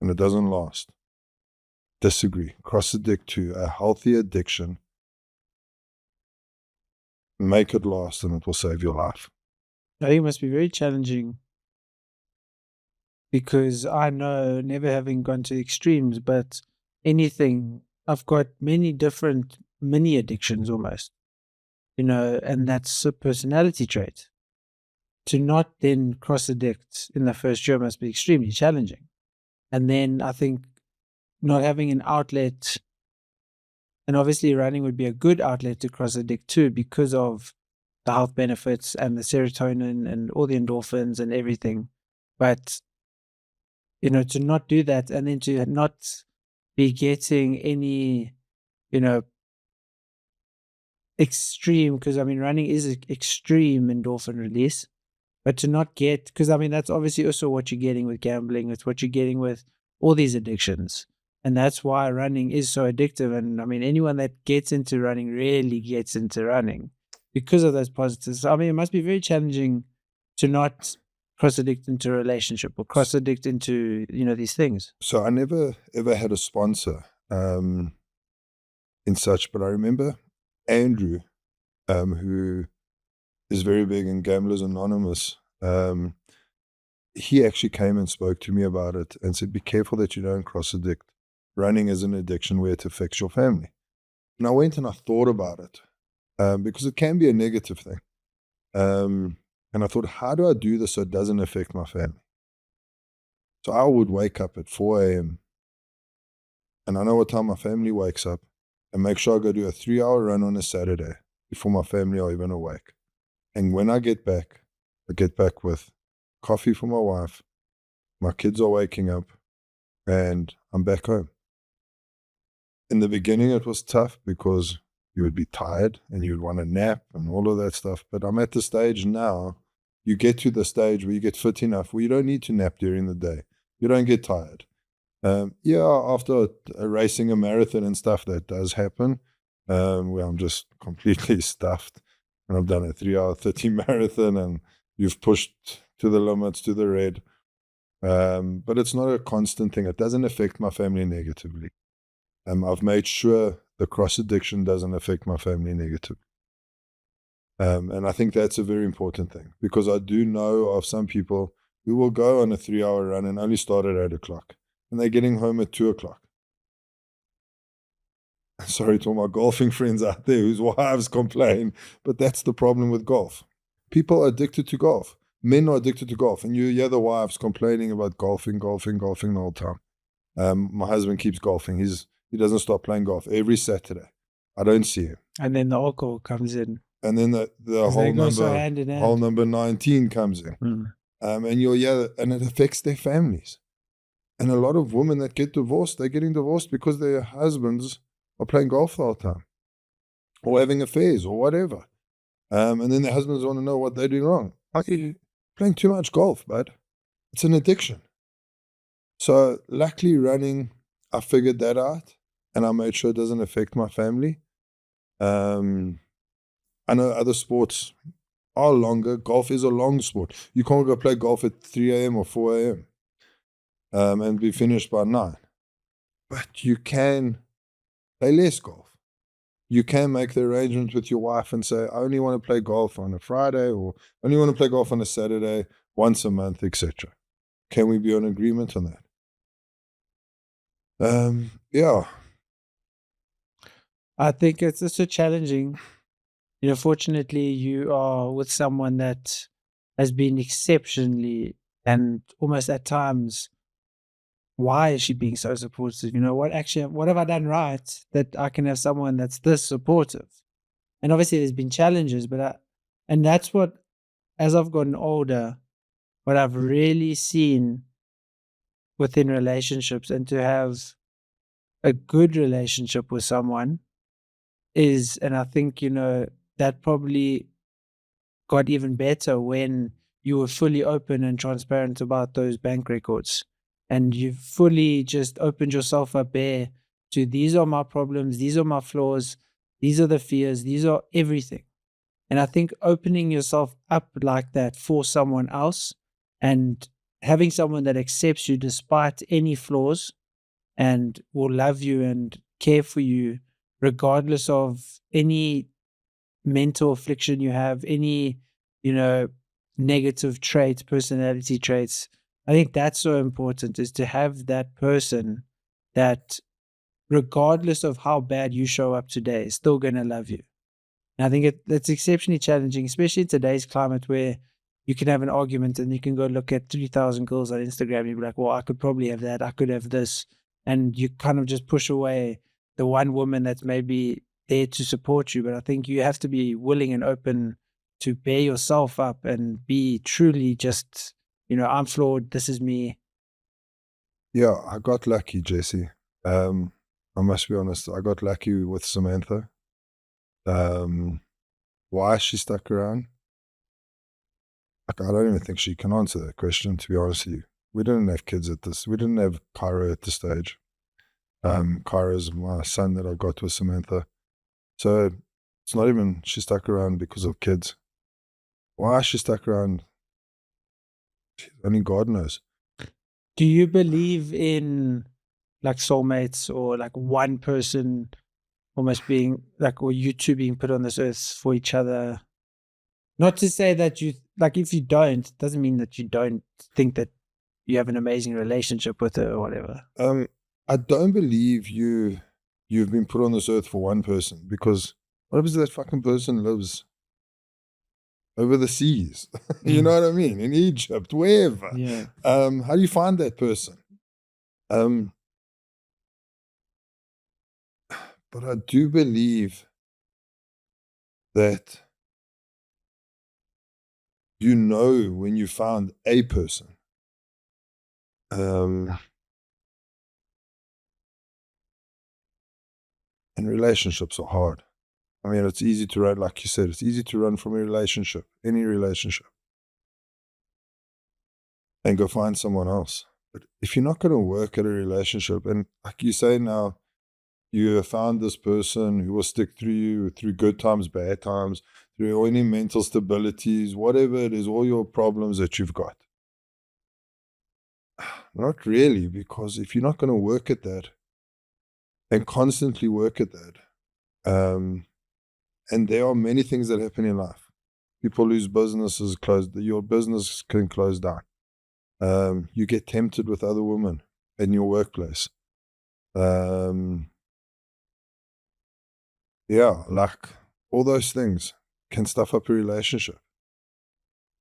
And it doesn't last. Disagree. Cross addict to a healthy addiction. Make it last and it will save your life. I think it must be very challenging, because I know, never having gone to extremes, but I've got many different mini addictions almost, and that's a personality trait. to not then cross addict in the first year must be extremely challenging. And then I think not having an outlet, and obviously running would be a good outlet to cross addict too, because of the health benefits and the serotonin and all the endorphins and everything. But, you know, to not do that and then to not be getting any, you know, extreme, because I mean, running is an extreme endorphin release, but to not get, because I mean, that's obviously also what you're getting with gambling, it's what you're getting with all these addictions. And that's why running is so addictive. And I mean, anyone that gets into running really gets into running because of those positives. So, I mean, it must be very challenging to not cross addict into a relationship or cross addict into, you know, these things. So I never ever had a sponsor in such, but I remember Andrew, who is very big in Gamblers Anonymous. He actually came and spoke to me about it and said, be careful that you don't cross addict. Running is an addiction where it affects your family. And I went and I thought about it because it can be a negative thing. And I thought, how do I do this so it doesn't affect my family? So I would wake up at 4 a.m. and I know what time my family wakes up and make sure I go do a 3-hour run on a Saturday before my family are even awake. And when I get back with coffee for my wife, my kids are waking up, and I'm back home. In the beginning, it was tough because you would be tired and you would want to nap and all of that stuff. But I'm at the stage now, you get to the stage where you get fit enough where you don't need to nap during the day. You don't get tired. After racing a marathon and stuff, that does happen, where I'm just completely stuffed. And I've done a 3-hour 30 marathon and you've pushed to the limits, to the red. But it's not a constant thing. It doesn't affect my family negatively. I've made sure the cross addiction doesn't affect my family negatively. And I think that's a very important thing, because I do know of some people who will go on a 3-hour run and only start at 8 o'clock, and they're getting home at 2 o'clock. Sorry to all my golfing friends out there whose wives complain, but that's the problem with golf. People are addicted to golf. Men are addicted to golf, and you hear the wives complaining about golfing the whole time. My husband keeps golfing. He doesn't stop playing golf every Saturday. I don't see him. And then the alcohol comes in. And then the whole number 19 comes in. And you'll hear, and it affects their families. And a lot of women that get divorced, they're getting divorced because their husbands are playing golf the whole time, or having affairs, or whatever. And then their husbands want to know what they're doing wrong. Are you playing too much golf, bud? It's an addiction. So luckily running, I figured that out, and I made sure it doesn't affect my family. I know other sports are longer. Golf is a long sport. You can't go play golf at 3 a.m. or 4 a.m. And be finished by 9. But you can play less golf. You can make the arrangement with your wife and say, I only want to play golf on a Friday, or I only want to play golf on a Saturday, once a month, etc. Can we be on agreement on that? Yeah. I think it's also challenging. You know, fortunately, you are with someone that has been exceptionally, and almost at times, why is she being so supportive? You know, what have I done right that I can have someone that's this supportive? And obviously there's been challenges, and that's what, as I've gotten older, what I've really seen within relationships, and to have a good relationship with someone is, and I think, you know, that probably got even better when you were fully open and transparent about those bank records. And you fully just opened yourself up bare to, these are my problems, these are my flaws, these are the fears, these are everything. And I think opening yourself up like that for someone else, and having someone that accepts you despite any flaws and will love you and care for you regardless of any mental affliction you have, any, you know, negative traits, personality traits. I think that's so important, is to have that person that, regardless of how bad you show up today, is still going to love you. And I think that's exceptionally challenging, especially in today's climate where you can have an argument and you can go look at 3,000 girls on Instagram. You'll be like, well, I could probably have that. I could have this. And you kind of just push away the one woman that's maybe there to support you. But I think you have to be willing and open to bear yourself up and be truly just, I'm flawed. This is me. Yeah, I got lucky, Jesse. I must be honest. I got lucky with Samantha. Why she stuck around? Like, I don't even think she can answer that question, to be honest with you. We didn't have kids at this. We didn't have Cairo at this stage. Cairo's my son that I got with Samantha. So it's not even she stuck around because of kids. Why she stuck around, only God knows. Do you believe in like soulmates or like one person almost being like, or you two being put on this earth for each other? Not to say that you, like, if you don't, it doesn't mean that you don't think that you have an amazing relationship with her or whatever. I don't believe you've been put on this earth for one person, because what happens if that fucking person lives over the seas? You know what I mean? In Egypt, wherever. Yeah. How do you find that person? But I do believe that when you found a person. And relationships are hard. I mean, it's easy to run, like you said, it's easy to run from a relationship, any relationship, and go find someone else. But if you're not going to work at a relationship, and like you say now, you have found this person who will stick through you through good times, bad times, through any mental stabilities, whatever it is, all your problems that you've got. Not really, because if you're not going to work at that and constantly work at that, and there are many things that happen in life. People lose businesses, your business can close down. You get tempted with other women in your workplace. Yeah, like all those things can stuff up a relationship.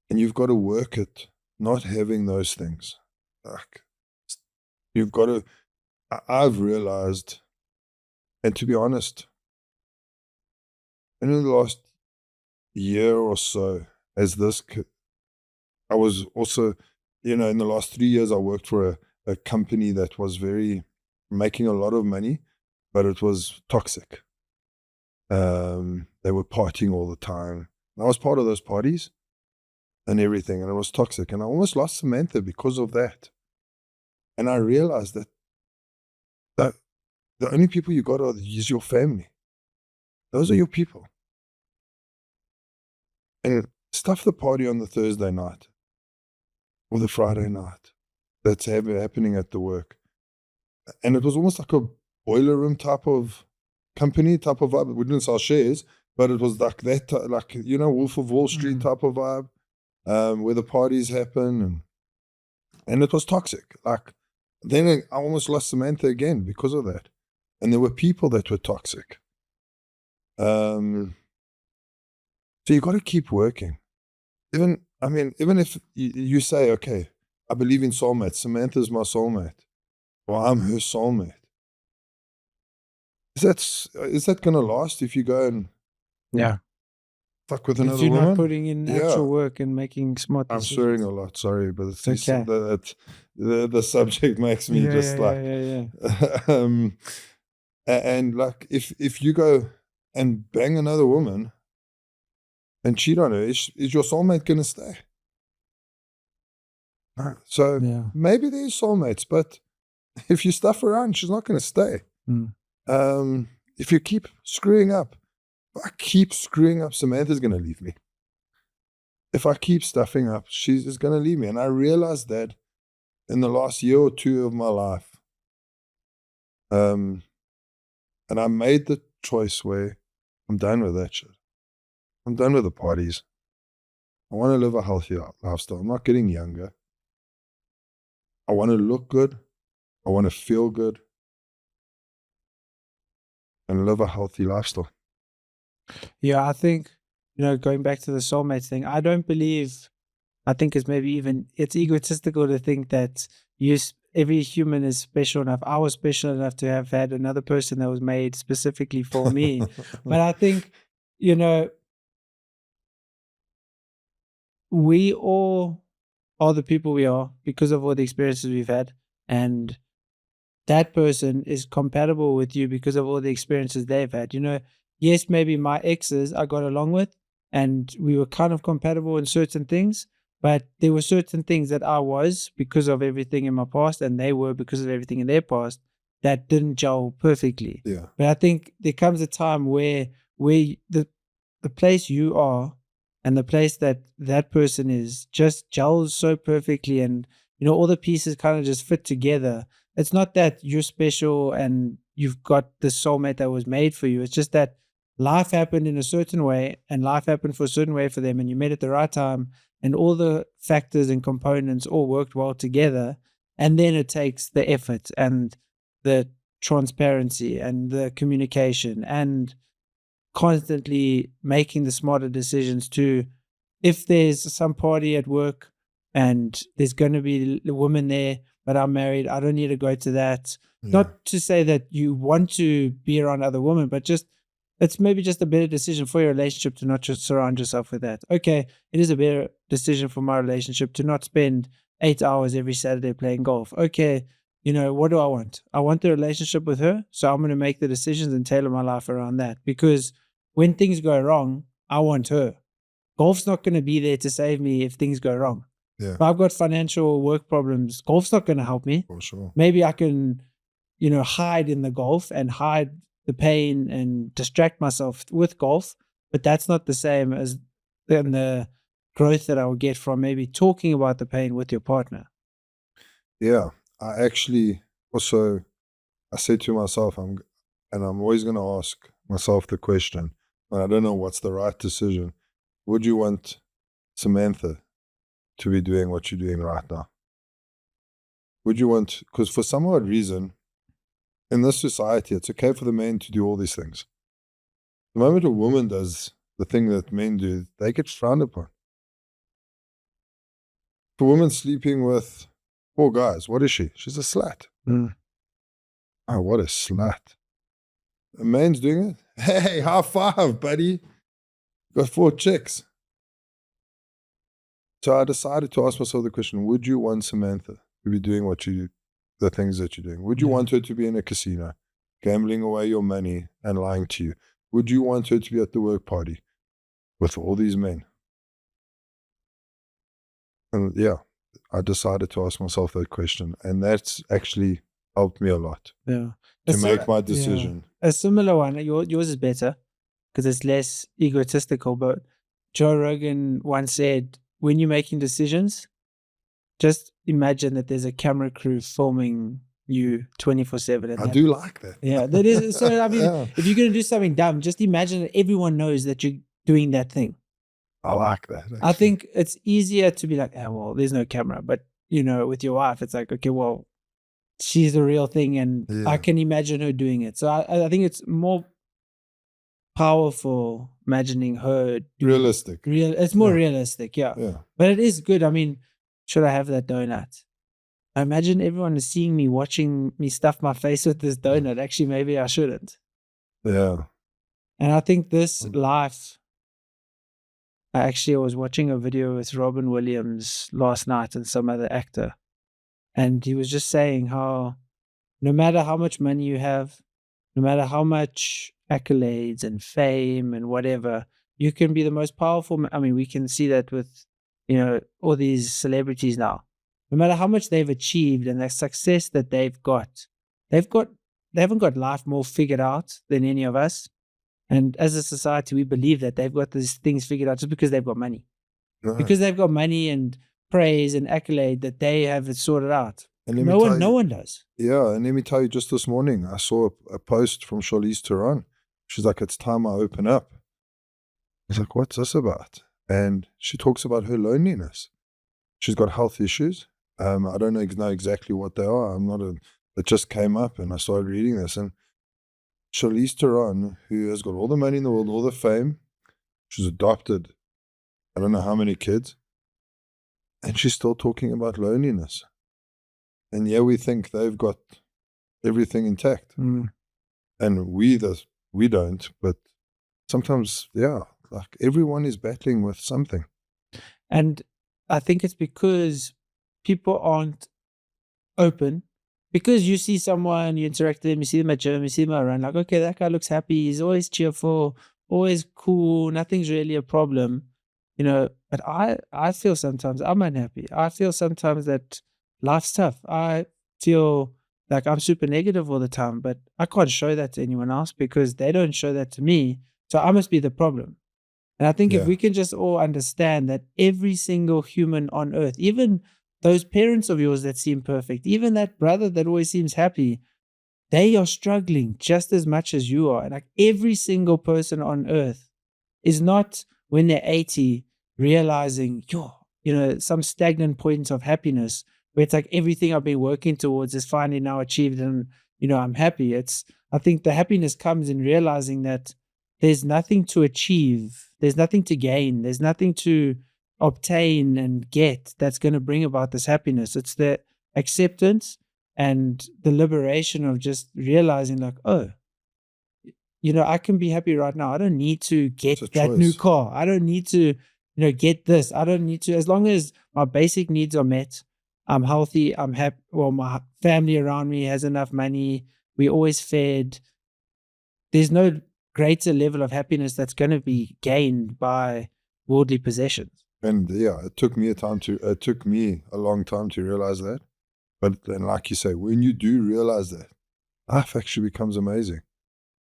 And you've got to work at not having those things. Like, you've got to, I've realized, and to be honest, in the last year or so, I was also, in the last 3 years, I worked for a company that was making a lot of money, but it was toxic. They were partying all the time. And I was part of those parties and everything, and it was toxic. And I almost lost Samantha because of that. And I realized that the only people you got is your family. Those are your people. And stuff the party on the Thursday night or the Friday night that's happening at the work. And it was almost like a boiler room type of company, type of vibe. We didn't sell shares, but it was like that, like, Wolf of Wall Street type of vibe, where the parties happen. And it was toxic. Like, then I almost lost Samantha again because of that. And there were people that were toxic. So you got to keep working. Even if you say, okay, I believe in soulmates. Samantha's my soulmate, or I'm her soulmate. Is that going to last if you go and fuck with another if you're woman? not putting in actual work and making smart decisions. I'm swearing a lot, sorry, but it's okay. The subject makes me and like if you go and bang another woman and cheat on her, is your soulmate going to stay? So maybe they're soulmates, but if you stuff around, she's not going to stay. If you keep screwing up, if I keep screwing up, Samantha's going to leave me. If I keep stuffing up, she's going to leave me. And I realized that in the last year or two of my life. And I made the choice where I'm done with that shit. I'm done with the parties. I want to live a healthy lifestyle. I'm not getting younger. I want to look good. I want to feel good. And live a healthy lifestyle. Yeah, I think, going back to the soulmate thing, I don't believe I think it's egotistical to think that every human is special enough. I was special enough to have had another person that was made specifically for me. But I think, we all are the people we are because of all the experiences we've had. And that person is compatible with you because of all the experiences they've had. Yes, maybe my exes I got along with and we were kind of compatible in certain things, but there were certain things that I was because of everything in my past and they were because of everything in their past that didn't gel perfectly. Yeah. But I think there comes a time where the place you are and the place that person is just gels so perfectly, and all the pieces kind of just fit together. It's not that you're special and you've got the soulmate that was made for you. It's just that life happened in a certain way and life happened for a certain way for them, and you met at the right time and all the factors and components all worked well together. And then it takes the effort and the transparency and the communication and constantly making the smarter decisions to, if there's some party at work and there's going to be a woman there, but I'm married, I don't need to go to that. Yeah. Not to say that you want to be around other women, but it's maybe just a better decision for your relationship to not just surround yourself with that. Okay, it is a better decision for my relationship to not spend 8 hours every Saturday playing golf. Okay, what do I want? I want the relationship with her, so I'm going to make the decisions and tailor my life around that. Because when things go wrong, I want her. Golf's not going to be there to save me if things go wrong. Yeah. If I've got financial work problems, golf's not going to help me. For sure. Maybe I can, hide in the golf and hide the pain and distract myself with golf, but that's not the same as the growth that I will get from maybe talking about the pain with your partner. Yeah. I actually I said to myself, I'm always going to ask myself the question, and I don't know what's the right decision. Would you want Samantha to be doing what you're doing right now? Would you want, because for some odd reason, in this society, it's okay for the men to do all these things. The moment a woman does the thing that men do, they get frowned upon. If a woman sleeping with 4 guys, what is she? She's a slut. Mm. Oh, what a slut. A man's doing it? Hey, high five, buddy. Got 4 chicks. So I decided to ask myself the question, would you want Samantha to be doing the things that you're doing? Would you want her to be in a casino, gambling away your money and lying to you? Would you want her to be at the work party with all these men? And yeah, I decided to ask myself that question, and that's actually helped me a lot to make my decision. Yeah. A similar one, yours is better because it's less egotistical, but Joe Rogan once said, when you're making decisions, just imagine that there's a camera crew filming you 24/7. I do like that. Yeah, that is. So, I mean, Yeah. if you're going to do something dumb, just imagine that everyone knows that you're doing that thing. I like that. Actually. I think it's easier to be like, well, there's no camera. But, with your wife, it's like, okay, well, she's the real thing. And I can imagine her doing it. So I think it's more powerful imagining her realistic. It's more realistic, yeah. But it is good. I mean, should I have that donut? I imagine everyone is seeing me, watching me stuff my face with this donut. Actually, maybe I shouldn't. Yeah. And I think this life, I was watching a video with Robin Williams last night and some other actor. And he was just saying how no matter how much money you have, no matter how much accolades and fame and whatever, you can be the most powerful. I mean, we can see that with, all these celebrities now. No matter how much they've achieved and the success that they haven't got life more figured out than any of us. And as a society, we believe that they've got these things figured out just because they've got money. No. Because they've got money and praise and accolade that they have it sorted out. And no one does. Yeah, and let me tell you, just this morning, I saw a post from Charlize Theron. She's like, it's time I open up. I was like, what's this about? And she talks about her loneliness. She's got health issues. I don't know exactly what they are. It just came up and I started reading this. And Charlize Theron, who has got all the money in the world, all the fame, she's adopted, I don't know how many kids. And she's still talking about loneliness. And yeah, we think they've got everything intact. And we don't, but sometimes, like everyone is battling with something. And I think it's because people aren't open. Because you see someone, you interact with them, you see them at gym, you see them around, like, okay, that guy looks happy, he's always cheerful, always cool, nothing's really a problem, but I feel sometimes I'm unhappy. I feel sometimes that life's tough. I feel like I'm super negative all the time, but I can't show that to anyone else because they don't show that to me. So I must be the problem. And I think if we can just all understand that every single human on earth, even those parents of yours that seem perfect, even that brother that always seems happy, they are struggling just as much as you are. And like every single person on earth is not when they're 80 realizing, some stagnant points of happiness where it's like everything I've been working towards is finally now achieved and, I'm happy. I think the happiness comes in realizing that there's nothing to achieve, there's nothing to gain, there's nothing to obtain and get that's going to bring about this happiness. It's the acceptance and the liberation of just realizing like, I can be happy right now. I don't need to get that new car. I don't need to, get this. I don't need to, as long as my basic needs are met, I'm healthy, I'm happy. Well, my family around me has enough money. We always fed. There's no greater level of happiness that's going to be gained by worldly possessions. And it took me a long time to realize that. But then, like you say, when you do realize that, life actually becomes amazing.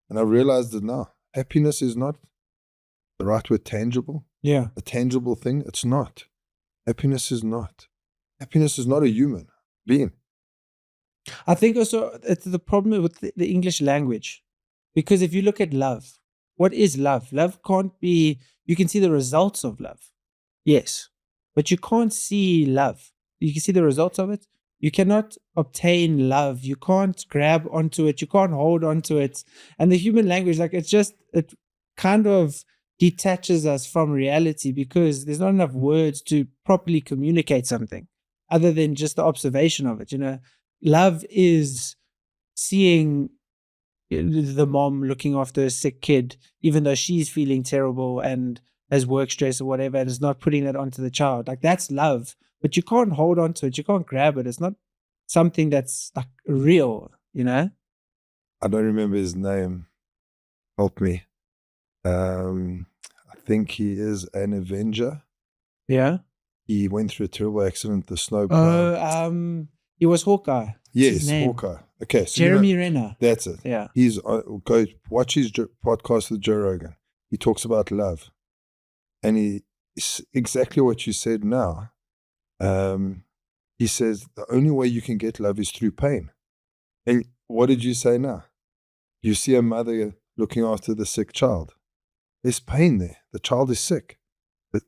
And I've realized it now. Happiness is not the right word, tangible. Yeah. A tangible thing. It's not. Happiness is not. Happiness is not a human being. I think also it's the problem with the English language. Because if you look at love, what is love? Love can't be, you can see the results of love. Yes. But you can't see love. You can see the results of it. You cannot obtain love. You can't grab onto it. You can't hold onto it. And the human language, like it kind of detaches us from reality because there's not enough words to properly communicate something other than just the observation of it. Love is seeing the mom looking after a sick kid, even though she's feeling terrible and has work stress or whatever, and is not putting that onto the child. Like that's love, but you can't hold on to it. You can't grab it. It's not something that's like real, I don't remember his name. Help me. I think he is an Avenger. Yeah. He went through a terrible accident, the snowplow. He was Hawkeye. Yes, Hawkeye. Okay, so Jeremy Renner. That's it. Yeah. He's go watch his podcast with Joe Rogan. He talks about love, and exactly what you said now. He says the only way you can get love is through pain. And what did you say now? You see a mother looking after the sick child. There's pain there. The child is sick,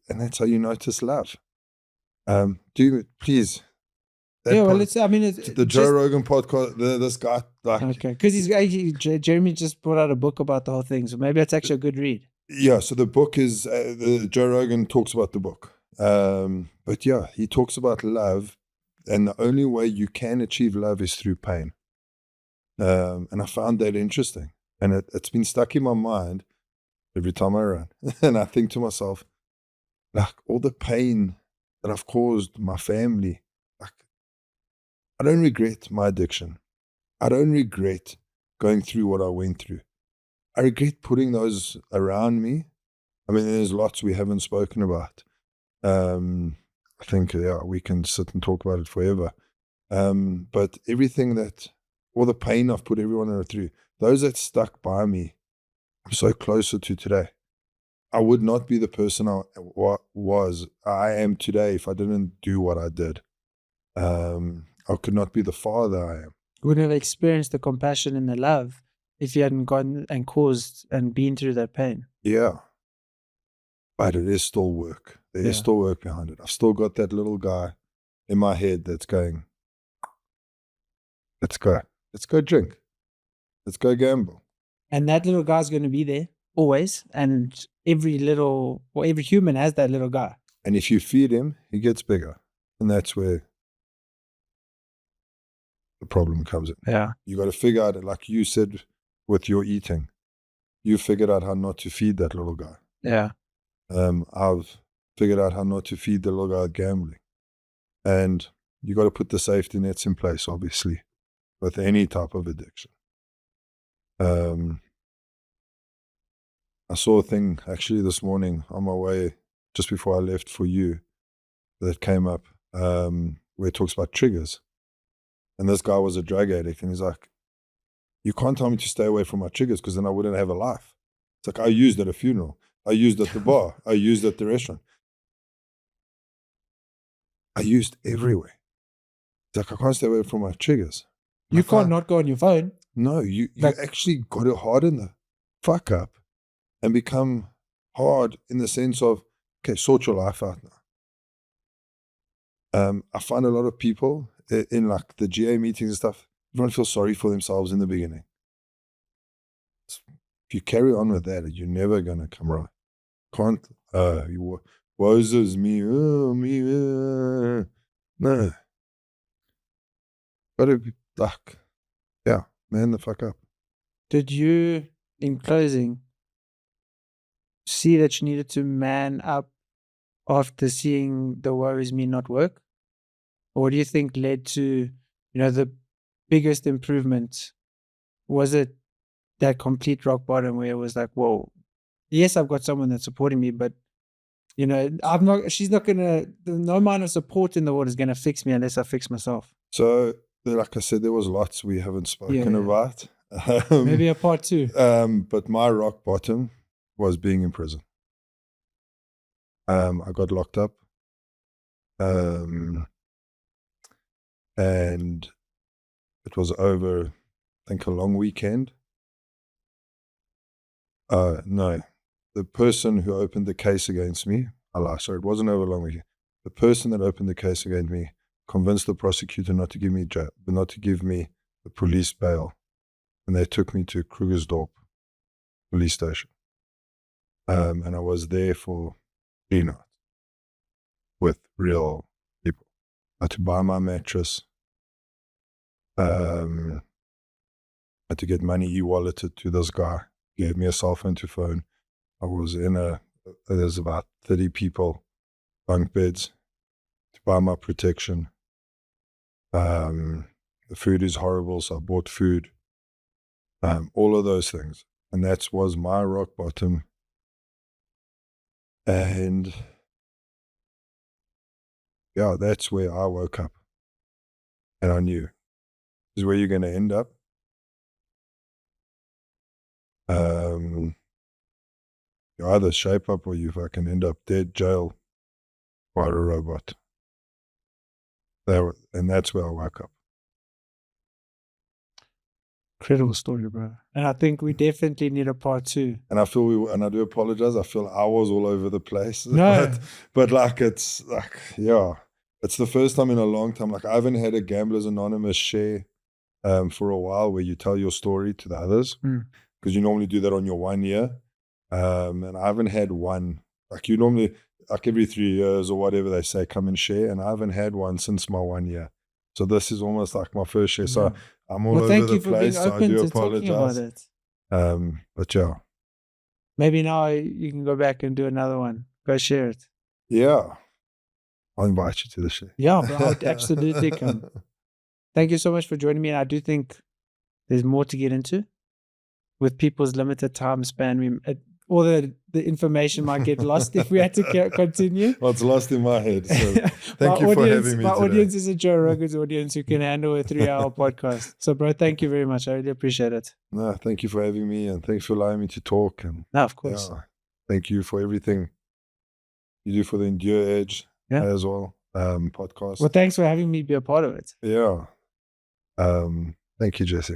and that's how you notice love. Please. It's the Joe Rogan podcast. This guy, okay, because Jeremy just brought out a book about the whole thing, so maybe it's actually a good read. Yeah, so the book is the Joe Rogan talks about the book, but yeah, he talks about love, and the only way you can achieve love is through pain. And I found that interesting, and it's been stuck in my mind every time I run, and I think to myself, like all the pain that I've caused my family. I don't regret my addiction. I don't regret going through what I went through. I regret putting those around me. I mean, there's lots we haven't spoken about. I think, we can sit and talk about it forever. But all the pain I've put everyone through, those that stuck by me, I'm so closer to today. I would not be the person I am today if I didn't do what I did. I could not be the father I am. You wouldn't have experienced the compassion and the love if you hadn't gone and caused and been through that pain. Yeah. But it is still work. There is still work behind it. I've still got that little guy in my head that's going, let's go. Let's go drink. Let's go gamble. And that little guy's going to be there always. And every human has that little guy. And if you feed him, he gets bigger. And that's where the problem comes in. Yeah. You got to figure out, like you said with your eating, you figured out how not to feed that little guy. Yeah. I've figured out how not to feed the little guy with gambling. And you got to put the safety nets in place, obviously, with any type of addiction. I saw a thing actually this morning on my way, just before I left for you, that came up where it talks about triggers. And this guy was a drug addict, and he's like, you can't tell me to stay away from my triggers because then I wouldn't have a life. It's like, I used at a funeral. I used at the bar. I used at the restaurant. I used everywhere. It's like, I can't stay away from my triggers. You can't not go on your phone. No, you Like, actually got to harden the fuck up and become hard in the sense of, okay, sort your life out now. I find a lot of people in like the GA meetings and stuff, everyone feels sorry for themselves in the beginning. If you carry on with that, you're never going to come right. Can't, woes is me, me, no. Gotta be like, yeah, man the fuck up. did you, in closing, see that you needed to man up after seeing the woe is me not work? Or what do you think led to, the biggest improvement? Was it that complete rock bottom where it was like, whoa, yes, I've got someone that's supporting me, but she's not gonna, no amount of support in the world is gonna fix me unless I fix myself. So, like I said, there was lots we haven't spoken about. Maybe a part 2. But my rock bottom was being in prison. I got locked up. And it was over, I think, a long weekend. No, the person who opened the case against me, I lie, sorry, it wasn't over a long weekend. The person that opened the case against me convinced the prosecutor not to give me the police bail. And they took me to Krugersdorp police station. And I was there for 3 nights with real people. I had to buy my mattress. I had to get money e-walleted to this guy. He gave me a cell phone to phone. I was there's about 30 people, bunk beds, to buy my protection. The food is horrible, so I bought food. All of those things. And that was my rock bottom. And yeah, that's where I woke up. And I knew, this is where you're going to end up. You either shape up or you fucking end up dead, jail, or a robot. And that's where I woke up. Incredible story, bro. And I think we definitely need a part 2. And I feel and I do apologize. I feel I was all over the place. No. but like, it's like, yeah, it's the first time in a long time. Like, I haven't had a Gamblers Anonymous share for a while where you tell your story to the others, because you normally do that on your 1 year. And I haven't had one, like you normally, like every 3 years or whatever they say, come and share. And I haven't had one since my 1 year. So this is almost like my first share. So I'm all over the place. So I do apologize. But yeah. Maybe now you can go back and do another one. Go share it. Yeah. I'll invite you to the share. Yeah, but I would absolutely come. Thank you so much for joining me. And I do think there's more to get into. With people's limited time span, all the information might get lost if we had to continue. Well, it's lost in my head. So thank you for having me My today. audience is a Joe Rogan's audience who can handle a 3-hour podcast. So, bro, thank you very much. I really appreciate it. No, thank you for having me, and thanks for allowing me to talk. And no, of course. Yeah, thank you for everything you do for the Endure Edge as well podcast. Well, thanks for having me be a part of it. Yeah. Thank you, Jesser.